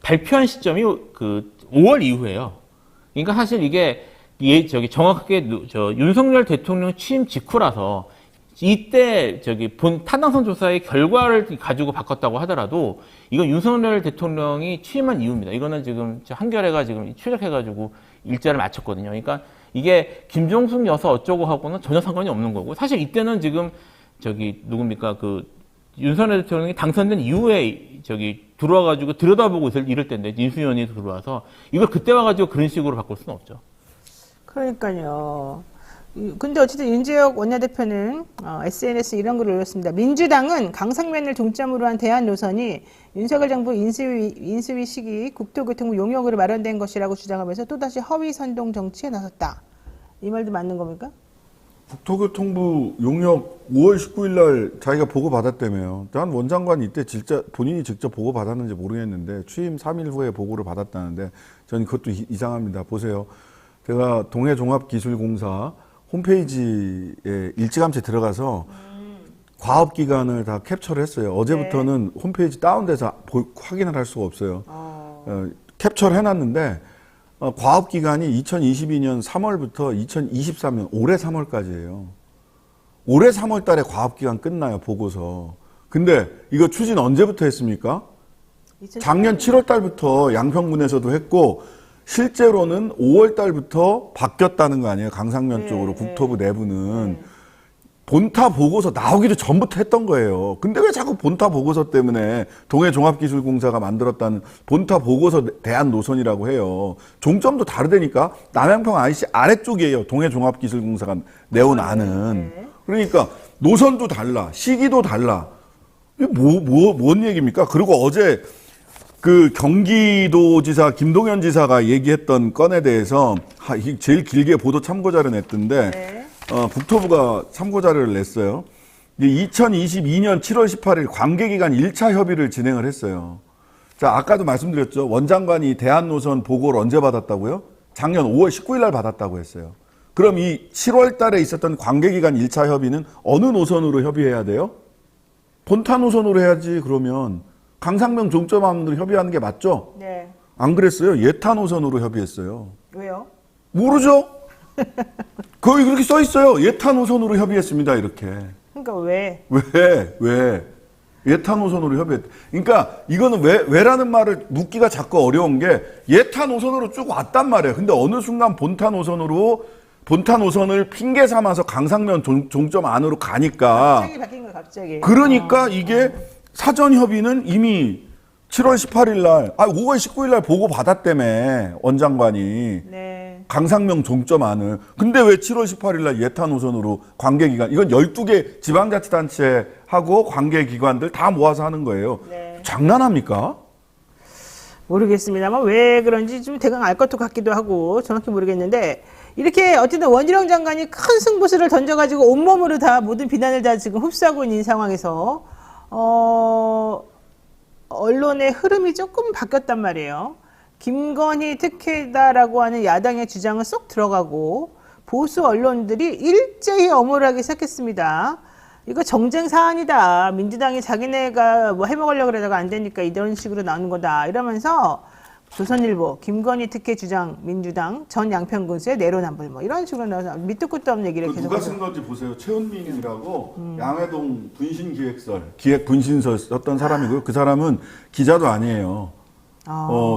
발표한 시점이 5월 이후예요. 그러니까 사실 이게 정확하게 윤석열 대통령 취임 직후라서 이때 타당성 조사의 결과를 가지고 바꿨다고 하더라도 이건 윤석열 대통령이 취임한 이유입니다. 이거는 지금 한겨레가 지금 추적해가지고 일자를 마쳤거든요. 그러니까 이게 김종숙 여사 어쩌고 하고는 전혀 상관이 없는 거고 사실 이때는 지금 누굽니까 윤석열 대통령이 당선된 이후에 들어와가지고 들여다보고 이럴 때인데 인수위원회에 들어와서 이걸 그때 와가지고 그런 식으로 바꿀 수는 없죠. 그러니까요. 근데 어쨌든 윤재혁 원내대표는 SNS에 이런 글을 올렸습니다. 민주당은 강상면을 중점으로 한 대안 노선이 윤석열 정부 인수위 시기 국토교통부 용역으로 마련된 것이라고 주장하면서 또다시 허위 선동 정치에 나섰다. 이 말도 맞는 겁니까? 국토교통부 용역 5월 19일 날 자기가 보고 받았다며요. 난 원장관이 이때 진짜 본인이 직접 보고 받았는지 모르겠는데 취임 3일 후에 보고를 받았다는데 저는 그것도 이상합니다. 보세요. 제가 동해종합기술공사 홈페이지에 일찌감치 들어가서 과업기간을 다 캡처를 했어요. 어제부터는 홈페이지 다운돼서 확인을 할 수가 없어요. 캡처를 해놨는데 과업기간이 2022년 3월부터 2023년 올해 3월까지예요. 올해 3월 달에 과업기간 끝나요, 보고서. 근데 이거 추진 언제부터 했습니까? 작년 7월 달부터 양평군에서도 했고 실제로는 5월 달부터 바뀌었다는 거 아니에요? 강상면 쪽으로 국토부 내부는. 본타 보고서 나오기도 전부터 했던 거예요. 근데 왜 자꾸 본타 보고서 때문에 동해종합기술공사가 만들었다는 본타 보고서 대안 노선이라고 해요. 종점도 다르다니까. 남양평 IC 아래쪽이에요. 동해종합기술공사가 내온 안은. 그러니까 노선도 달라. 시기도 달라. 이게 뭔 얘기입니까? 그리고 어제 경기도지사 김동연 지사가 얘기했던 건에 대해서 제일 길게 보도 참고자를 냈던데 국토부가 참고자료를 냈어요. 2022년 7월 18일 관계기관 1차 협의를 진행을 했어요. 자, 아까도 말씀드렸죠. 원장관이 대안노선 보고를 언제 받았다고요? 작년 5월 19일 날 받았다고 했어요. 그럼 이 7월 달에 있었던 관계기관 1차 협의는 어느 노선으로 협의해야 돼요? 본타 노선으로 해야지. 그러면 강상면 종점안으로 협의하는 게 맞죠? 네. 안 그랬어요? 예타 노선으로 협의했어요. 왜요? 모르죠? 거기 그렇게 써 있어요. 예타 노선으로 협의했습니다. 이렇게. 그러니까 왜? 왜? 예타 노선으로 협의했다. 그러니까 이거는 왜라는 말을 묻기가 자꾸 어려운 게 예타 노선으로 쭉 왔단 말이에요. 근데 어느 순간 본타 노선을 핑계 삼아서 강상면 종점 안으로 가니까 갑자기 바뀐 거예요, 갑자기. 그러니까 이게 사전 협의는 이미 7월 18일 날, 5월 19일 날 보고 받았다며, 원장관이. 네. 강상명 종점안을. 근데 왜 7월 18일 날 예타 노선으로 관계기관, 이건 12개 지방자치단체하고 관계기관들 다 모아서 하는 거예요. 네. 장난합니까? 모르겠습니다만 왜 그런지 좀 대강 알 것도 같기도 하고 정확히 모르겠는데 이렇게 어쨌든 원희룡 장관이 큰 승부수를 던져가지고 온몸으로 다 모든 비난을 다 지금 흡수하고 있는 상황에서 언론의 흐름이 조금 바뀌었단 말이에요. 김건희 특혜다라고 하는 야당의 주장은 쏙 들어가고 보수 언론들이 일제히 엄호를 하기 시작했습니다. 이거 정쟁 사안이다. 민주당이 자기네가 뭐 해먹으려고 그러다가 안 되니까 이런 식으로 나오는 거다. 이러면서 조선일보, 김건희 특혜 주장 민주당 전 양평군수의 내로남불 뭐 이런 식으로 나와서 밑도 끝도 없는 얘기를 계속 누가 쓴 건지 보세요. 최은민이라고 양해동 분신기획설, 기획 분신설 썼던 사람이고요. 그 사람은 기자도 아니에요.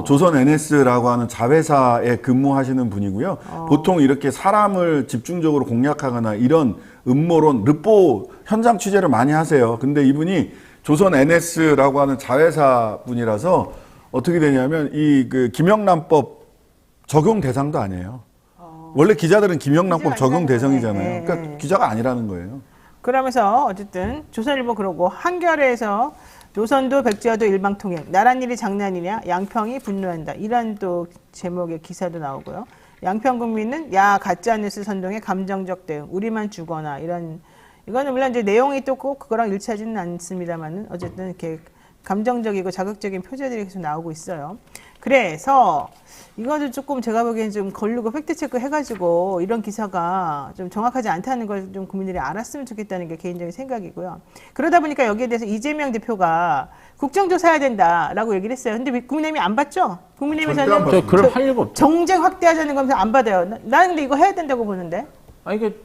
조선 NS라고 하는 자회사에 근무하시는 분이고요. 보통 이렇게 사람을 집중적으로 공략하거나 이런 음모론, 르포 현장 취재를 많이 하세요. 근데 이분이 조선 NS라고 하는 자회사 분이라서 어떻게 되냐면 그 김영란법 적용 대상도 아니에요. 원래 기자들은 김영란법 적용 대상이잖아요. 그러니까 기자가 아니라는 거예요. 그러면서 어쨌든 조선일보 그러고 한겨레에서 조선도 백지화도 일방통행, 나란 일이 장난이냐, 양평이 분노한다. 이런 또 제목의 기사도 나오고요. 양평 국민은 야 가짜뉴스 선동에 감정적 대응, 우리만 죽거나 이런 이거는 물론 이제 내용이 또 꼭 그거랑 일치하지는 않습니다만은 어쨌든 이렇게 감정적이고 자극적인 표제들이 계속 나오고 있어요. 그래서 이거는 조금 제가 보기엔 좀 걸르고 팩트체크 해가지고 이런 기사가 좀 정확하지 않다는 걸 좀 국민들이 알았으면 좋겠다는 게 개인적인 생각이고요. 그러다 보니까 여기에 대해서 이재명 대표가 국정조사 해야 된다라고 얘기를 했어요. 근데 국민의힘이 안 받죠? 국민의힘에서는 저 그럼 할 리가 없죠. 정쟁 확대하자는 거면서 안 받아요. 나는 근데 이거 해야 된다고 보는데. 이게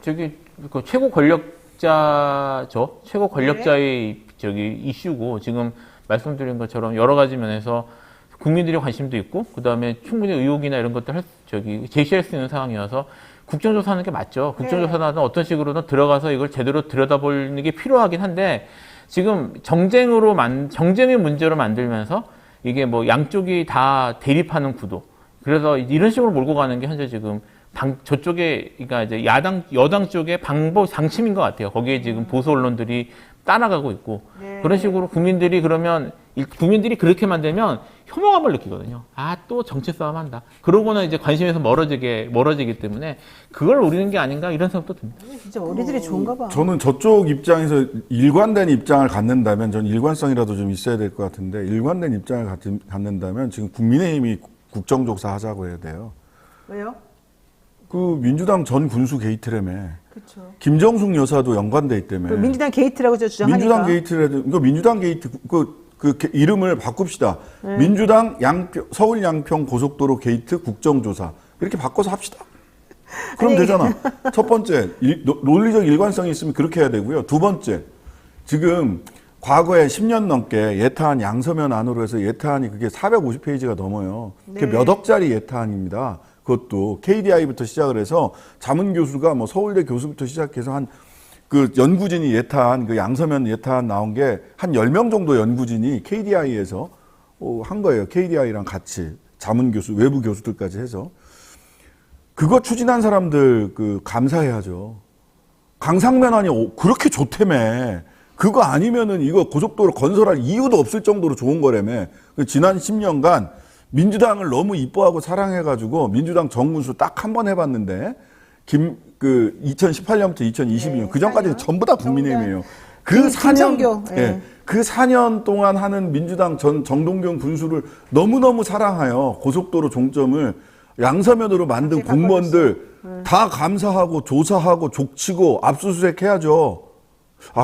그 최고 권력자죠. 최고 권력자의 이슈고 지금 말씀드린 것처럼 여러 가지 면에서 국민들의 관심도 있고 그다음에 충분히 의혹이나 이런 것들 제시할 수 있는 상황이어서 국정조사하는 게 맞죠. 국정조사는 어떤 식으로든 들어가서 이걸 제대로 들여다보는 게 필요하긴 한데 지금 정쟁의 문제로 만들면서 이게 뭐 양쪽이 다 대립하는 구도. 그래서 이런 식으로 몰고 가는 게 현재 지금 저쪽에 그러니까 이제 여당 쪽의 방침인 것 같아요. 거기에 지금 보수 언론들이 따라가고 있고 그런 식으로 국민들이 그렇게 만들면 혐오감을 느끼거든요. 또 정치 싸움 한다. 그러고는 이제 관심에서 멀어지기 때문에 그걸 노리는 게 아닌가 이런 생각도 듭니다. 진짜 어리들이 좋은가 봐. 저는 저쪽 입장에서 일관된 입장을 갖는다면 전 일관성이라도 좀 있어야 될 것 같은데 일관된 입장을 갖는다면 지금 국민의힘이 국정조사 하자고 해야 돼요. 왜요? 그 민주당 전 군수 게이트라며. 그렇죠. 김정숙 여사도 연관돼 있다며. 민주당 게이트라고 주장하니까. 민주당 게이트라도 이거 민주당 게이트 그 이름을 바꿉시다. 민주당 서울 양평 고속도로 게이트 국정조사 이렇게 바꿔서 합시다. 그럼 되잖아. 첫 번째 논리적 일관성이 있으면 그렇게 해야 되고요. 두 번째 지금 과거에 10년 넘게 예타안 양서면 안으로 해서 예타안이 그게 450페이지가 넘어요. 그게 몇 억짜리 예타안입니다. 그것도 KDI부터 시작을 해서 자문 교수가 뭐 서울대 교수부터 시작해서 한 그 연구진이 예타안 그 양서면 예타안 나온 게 한 10명 정도 연구진이 KDI에서 한 거예요. KDI랑 같이 자문 교수, 외부 교수들까지 해서 그거 추진한 사람들 그 감사해야죠. 강상면안이 그렇게 좋다며. 그거 아니면은 이거 고속도로 건설할 이유도 없을 정도로 좋은 거라며. 지난 10년간 민주당을 너무 이뻐하고 사랑해가지고 민주당 정군수 딱 한 번 해봤는데 2018년부터 2022년 그 전까지는 전부 다 국민의힘이에요. 그 4년 그 4년 동안 하는 민주당 정동경 군수를 너무너무 사랑하여 고속도로 종점을 양서면으로 만든 공무원들 다 감사하고 조사하고 족치고 압수수색 해야죠.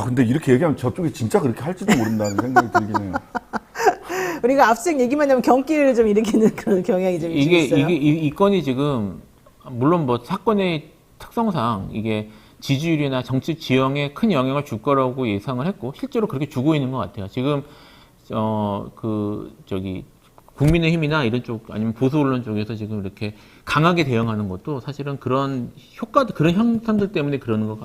근데 이렇게 얘기하면 저쪽이 진짜 그렇게 할지도 모른다는 생각이 들긴 해요. 우리가 압수수색 얘기만 하면 경기를 좀 일으키는 그런 경향이 좀 있어요. 이 건이 지금 물론 뭐 사건의 특성상 이게 지지율이나 정치 지형에 큰 영향을 줄 거라고 예상을 했고 실제로 그렇게 주고 있는 것 같아요. 지금 국민의힘이나 이런 쪽 아니면 보수 언론 쪽에서 지금 이렇게 강하게 대응하는 것도 사실은 그런 그런 형상들 때문에 그러는 거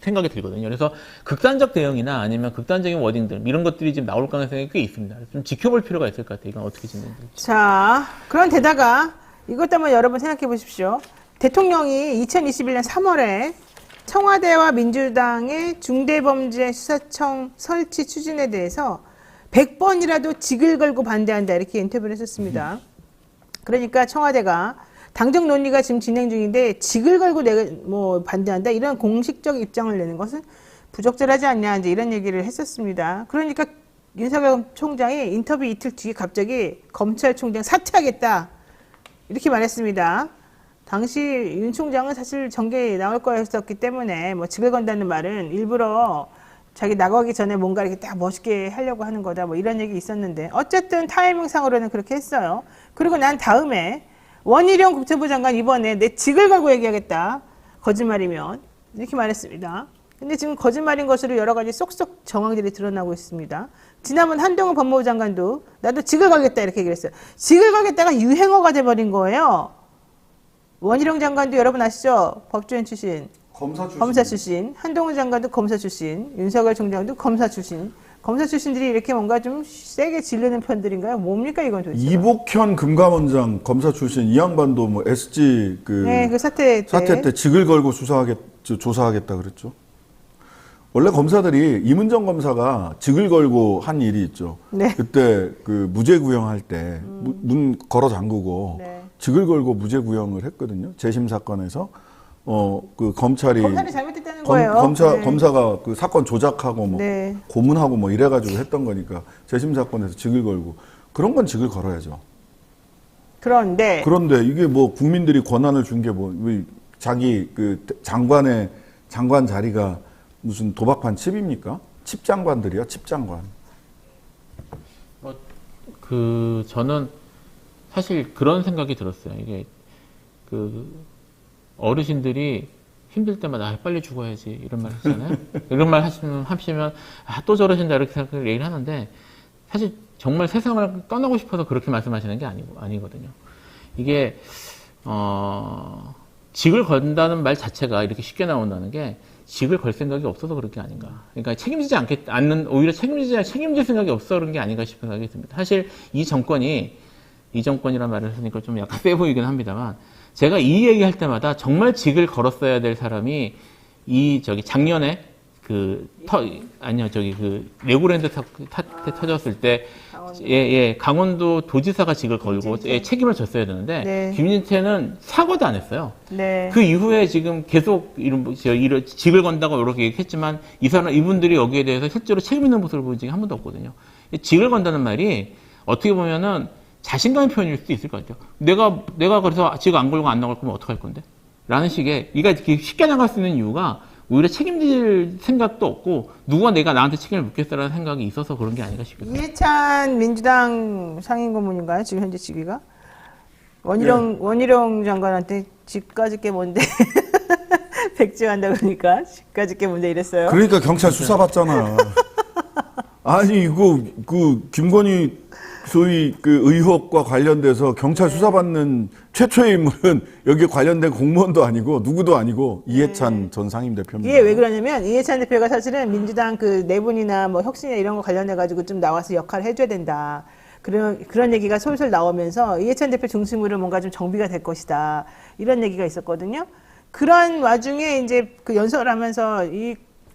생각이 들거든요. 그래서 극단적 대응이나 아니면 극단적인 워딩들 이런 것들이 지금 나올 가능성이 꽤 있습니다. 좀 지켜볼 필요가 있을 것 같아요. 이건 어떻게 진행될지. 자, 그런데다가 이것도 한번 여러분 생각해 보십시오. 대통령이 2021년 3월에 청와대와 민주당의 중대범죄수사청 설치 추진에 대해서 100번이라도 직을 걸고 반대한다 이렇게 인터뷰를 했었습니다. 그러니까 청와대가 당정 논의가 지금 진행 중인데 직을 걸고 내가 뭐 반대한다 이런 공식적 입장을 내는 것은 부적절하지 않냐 이제 이런 얘기를 했었습니다. 그러니까 윤석열 총장이 인터뷰 이틀 뒤에 갑자기 검찰총장 사퇴하겠다 이렇게 말했습니다. 당시 윤 총장은 사실 정계에 나올 거였었기 때문에 뭐 직을 건다는 말은 일부러 자기 나가기 전에 뭔가 이렇게 딱 멋있게 하려고 하는 거다 뭐 이런 얘기 있었는데 어쨌든 타이밍상으로는 그렇게 했어요. 그리고 난 다음에 원희룡 국토부 장관 이번에 내 직을 걸고 얘기하겠다. 거짓말이면 이렇게 말했습니다. 근데 지금 거짓말인 것으로 여러 가지 쏙쏙 정황들이 드러나고 있습니다. 지난번 한동훈 법무부 장관도 나도 직을 걸겠다 이렇게 얘기를 했어요. 직을 걸겠다가 유행어가 돼버린 거예요. 원희룡 장관도 여러분 아시죠? 법조인 출신. 검사 출신, 한동훈 장관도 검사 출신, 윤석열 총장도 검사 출신. 검사 출신들이 이렇게 뭔가 좀 세게 지르는 편들인가요? 뭡니까 이건 도대체? 이복현 금감원장 검사 출신 이 양반도 뭐 SG 그 사태 때 직을 걸고 조사하겠다 그랬죠. 원래 검사들이 이문정 검사가 직을 걸고 한 일이 있죠. 네. 그때 그 무죄 구형할 때 문 걸어 잠그고 네. 직을 걸고 무죄 구형을 했거든요. 재심 사건에서. 그 검찰이 잘못했다는 거예요. 네. 검사가 그 사건 조작하고 뭐 네. 고문하고 뭐 이래가지고 했던 거니까 재심 사건에서 직을 걸고 그런 건 직을 걸어야죠. 그런데 이게 뭐 국민들이 권한을 준 게 뭐 자기 그 장관 자리가 무슨 도박판 칩입니까? 칩 장관들이야, 칩 장관. 저는 사실 그런 생각이 들었어요. 이게 어르신들이 힘들 때마다 빨리 죽어야지 이런 말 하잖아요. 이런 말 하시면 또 저러신다 이렇게 생각을 얘기를 하는데 사실 정말 세상을 떠나고 싶어서 그렇게 말씀하시는 게 아니거든요. 이게 직을 건다는 말 자체가 이렇게 쉽게 나온다는 게 직을 걸 생각이 없어서 그런 게 아닌가. 그러니까 오히려 책임질 생각이 없어서 그런 게 아닌가 싶은 생각이 듭니다. 사실 이 정권이라는 말을 했으니까 좀 약간 세 보이긴 합니다만 제가 이 얘기할 때마다 정말 직을 걸었어야 될 사람이 작년에 레고랜드 사태 터졌을 때 강원도 도지사가 직을 걸고 책임을 졌어야 되는데 네. 김진태는 사과도 안 했어요. 네. 그 이후에 지금 계속 직을 건다고 이렇게 얘기했지만 이분들이 여기에 대해서 실제로 책임 있는 모습을 보인 적이 한 번도 없거든요. 직을 건다는 말이 어떻게 보면은 자신감의 표현일 수도 있을 것 같아요. 내가 그래서 지금 안 걸고 안 나갈 거면 어떡할 건데? 라는 식의, 이가 쉽게 나갈 수 있는 이유가 오히려 책임질 생각도 없고, 누가 내가 나한테 책임을 묻겠다라는 생각이 있어서 그런 게 아닌가 싶어요. 이해찬 민주당 상임고문인가요? 지금 현재 직위가? 원희룡 장관한테 집까지 게 뭔데? 백지한다 그러니까 집까지 게 뭔데 이랬어요? 그러니까 경찰 수사받잖아. 아니, 김건희 소위 의혹과 관련돼서 경찰 수사받는 최초의 인물은 여기에 관련된 공무원도 아니고 누구도 아니고 이해찬 전 상임대표입니다. 이게 왜 그러냐면 이해찬 대표가 사실은 민주당 내분이나 뭐 혁신이나 이런 거 관련해가지고 좀 나와서 역할을 해줘야 된다. 그런 얘기가 솔솔 나오면서 이해찬 대표 중심으로 뭔가 좀 정비가 될 것이다. 이런 얘기가 있었거든요. 그런 와중에 이제 연설하면서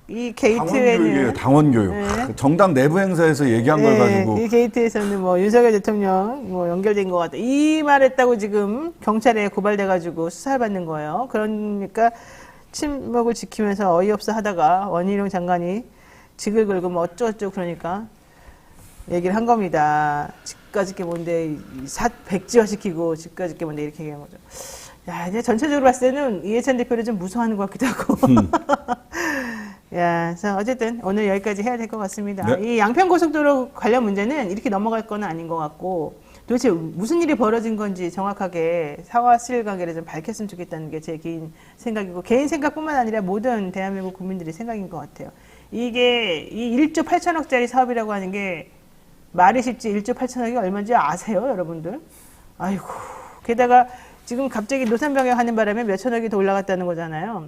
이 게이트에는 당원교육. 네. 정당 내부 행사에서 얘기한 걸 가지고 이 게이트에서는 뭐 윤석열 대통령 연결된 것 같다. 이 말했다고 지금 경찰에 고발돼가지고 수사받는 거예요. 그러니까 침묵을 지키면서 어이없어 하다가 원희룡 장관이 직을 걸고 뭐 어쩌고저쩌고 그러니까 얘기를 한 겁니다. 직까지 게 뭔데 백지화시키고 직까지 게 뭔데 이렇게 얘기한 거죠. 야, 이제 전체적으로 봤을 때는 이해찬 대표를 좀 무서워하는 것 같기도 하고. 야, 그래서 어쨌든 오늘 여기까지 해야 될 것 같습니다. 네. 이 양평고속도로 관련 문제는 이렇게 넘어갈 건 아닌 것 같고 도대체 무슨 일이 벌어진 건지 정확하게 사과 실관계를 좀 밝혔으면 좋겠다는 게 제 개인 생각이고 개인 생각뿐만 아니라 모든 대한민국 국민들의 생각인 것 같아요. 이게 이 1조 8천억짜리 사업이라고 하는 게 말이 쉽지 1조 8천억이 얼마인지 아세요, 여러분들? 아이고. 게다가 지금 갑자기 노선병역 하는 바람에 몇천억이 더 올라갔다는 거잖아요.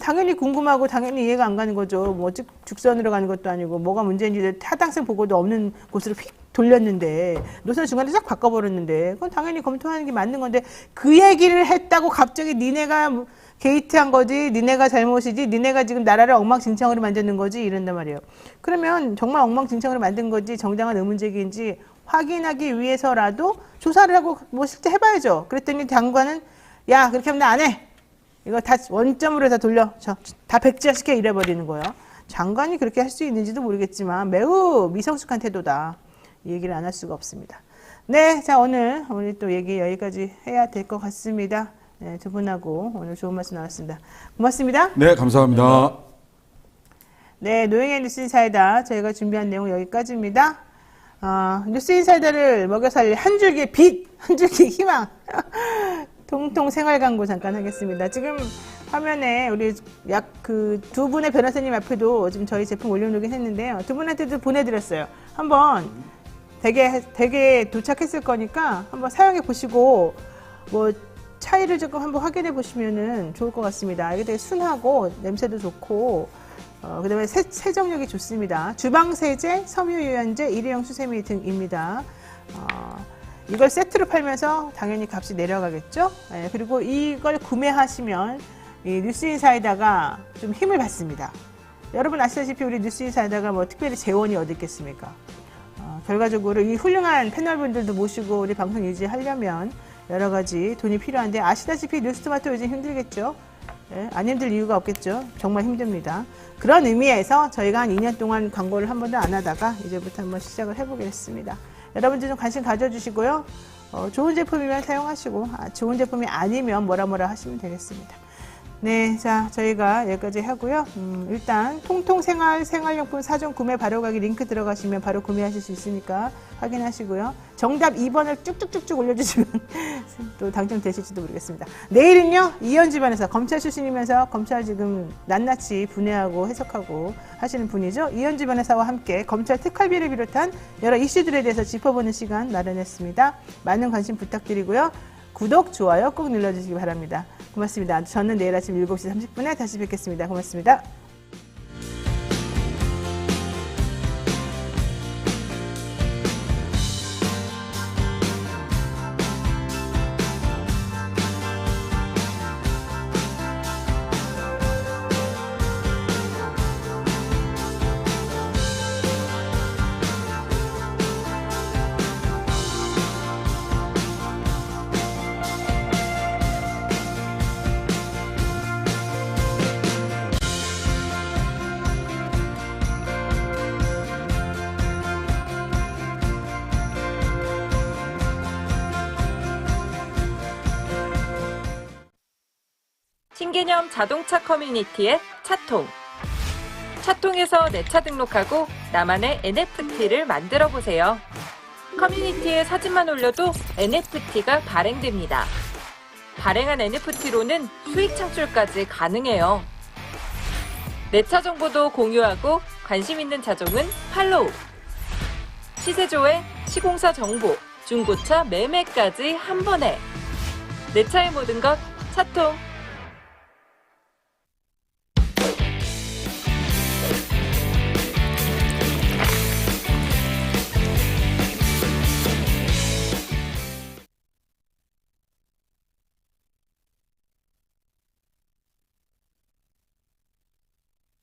당연히 궁금하고 당연히 이해가 안 가는 거죠. 뭐 직선으로 가는 것도 아니고 뭐가 문제인지 타당성 보고도 없는 곳으로 휙 돌렸는데 노선 중간에 싹 바꿔버렸는데 그건 당연히 검토하는 게 맞는 건데 그 얘기를 했다고 갑자기 니네가 게이트한 거지, 니네가 잘못이지, 니네가 지금 나라를 엉망진창으로 만드는 거지 이런단 말이에요. 그러면 정말 엉망진창으로 만든 건지 정당한 의문제기인지 확인하기 위해서라도 조사를 하고 뭐 실제 해봐야죠. 그랬더니 장관은 야 그렇게 하면 나 안 해. 이거 다 원점으로 다 돌려. 다 백지화시켜 이래버리는 거예요. 장관이 그렇게 할 수 있는지도 모르겠지만 매우 미성숙한 태도다. 이 얘기를 안 할 수가 없습니다. 네, 자 오늘 우리 또 얘기 여기까지 해야 될 것 같습니다. 네, 두 분하고 오늘 좋은 말씀 나눴습니다. 고맙습니다. 네, 감사합니다. 네, 노영의 뉴스인사이다. 저희가 준비한 내용 여기까지입니다. 뉴스인사이다를 먹여 살릴 한 줄기의 빛, 한 줄기의 희망. 통통 생활 광고 잠깐 하겠습니다. 지금 화면에 우리 약 그 두 분의 변호사님 앞에도 지금 저희 제품 올려놓긴 했는데요. 두 분한테도 보내드렸어요. 한번 되게 도착했을 거니까 한번 사용해 보시고 뭐 차이를 조금 한번 확인해 보시면은 좋을 것 같습니다. 이게 되게 순하고 냄새도 좋고 그다음에 세정력이 좋습니다. 주방세제, 섬유유연제, 일회용 수세미 등입니다. 이걸 세트로 팔면서 당연히 값이 내려가겠죠. 네, 그리고 이걸 구매하시면 이 뉴스인사이다가 좀 힘을 받습니다. 여러분 아시다시피 우리 뉴스인사이다가 뭐 특별히 재원이 어디 있겠습니까? 결과적으로 이 훌륭한 패널분들도 모시고 우리 방송 유지하려면 여러 가지 돈이 필요한데 아시다시피 뉴스토마토 요즘 힘들겠죠. 네, 안 힘들 이유가 없겠죠. 정말 힘듭니다. 그런 의미에서 저희가 한 2년 동안 광고를 한 번도 안 하다가 이제부터 한번 시작을 해보겠습니다. 여러분들 좀 관심 가져주시고요. 좋은 제품이면 사용하시고 좋은 제품이 아니면 뭐라 하시면 되겠습니다. 네, 자 저희가 여기까지 하고요. 일단 통통생활용품 사전 구매 바로 가기 링크 들어가시면 바로 구매하실 수 있으니까 확인하시고요. 정답 2번을 쭉쭉쭉쭉 올려주시면 또 당첨되실지도 모르겠습니다. 내일은요 이현주반에서 검찰 출신이면서 검찰 지금 낱낱이 분해하고 해석하고 하시는 분이죠. 이현주 변호사와 함께 검찰 특활비를 비롯한 여러 이슈들에 대해서 짚어보는 시간 마련했습니다. 많은 관심 부탁드리고요. 구독, 좋아요 꼭 눌러주시기 바랍니다. 고맙습니다. 저는 내일 아침 7시 30분에 다시 뵙겠습니다. 고맙습니다. 신개념 자동차 커뮤니티의 차통. 차통에서 내 차 등록하고 나만의 NFT를 만들어 보세요. 커뮤니티에 사진만 올려도 NFT가 발행됩니다. 발행한 NFT로는 수익 창출까지 가능해요. 내 차 정보도 공유하고 관심 있는 차종은 팔로우. 시세 조회, 시공사 정보, 중고차 매매까지 한 번에. 내 차의 모든 것 차통.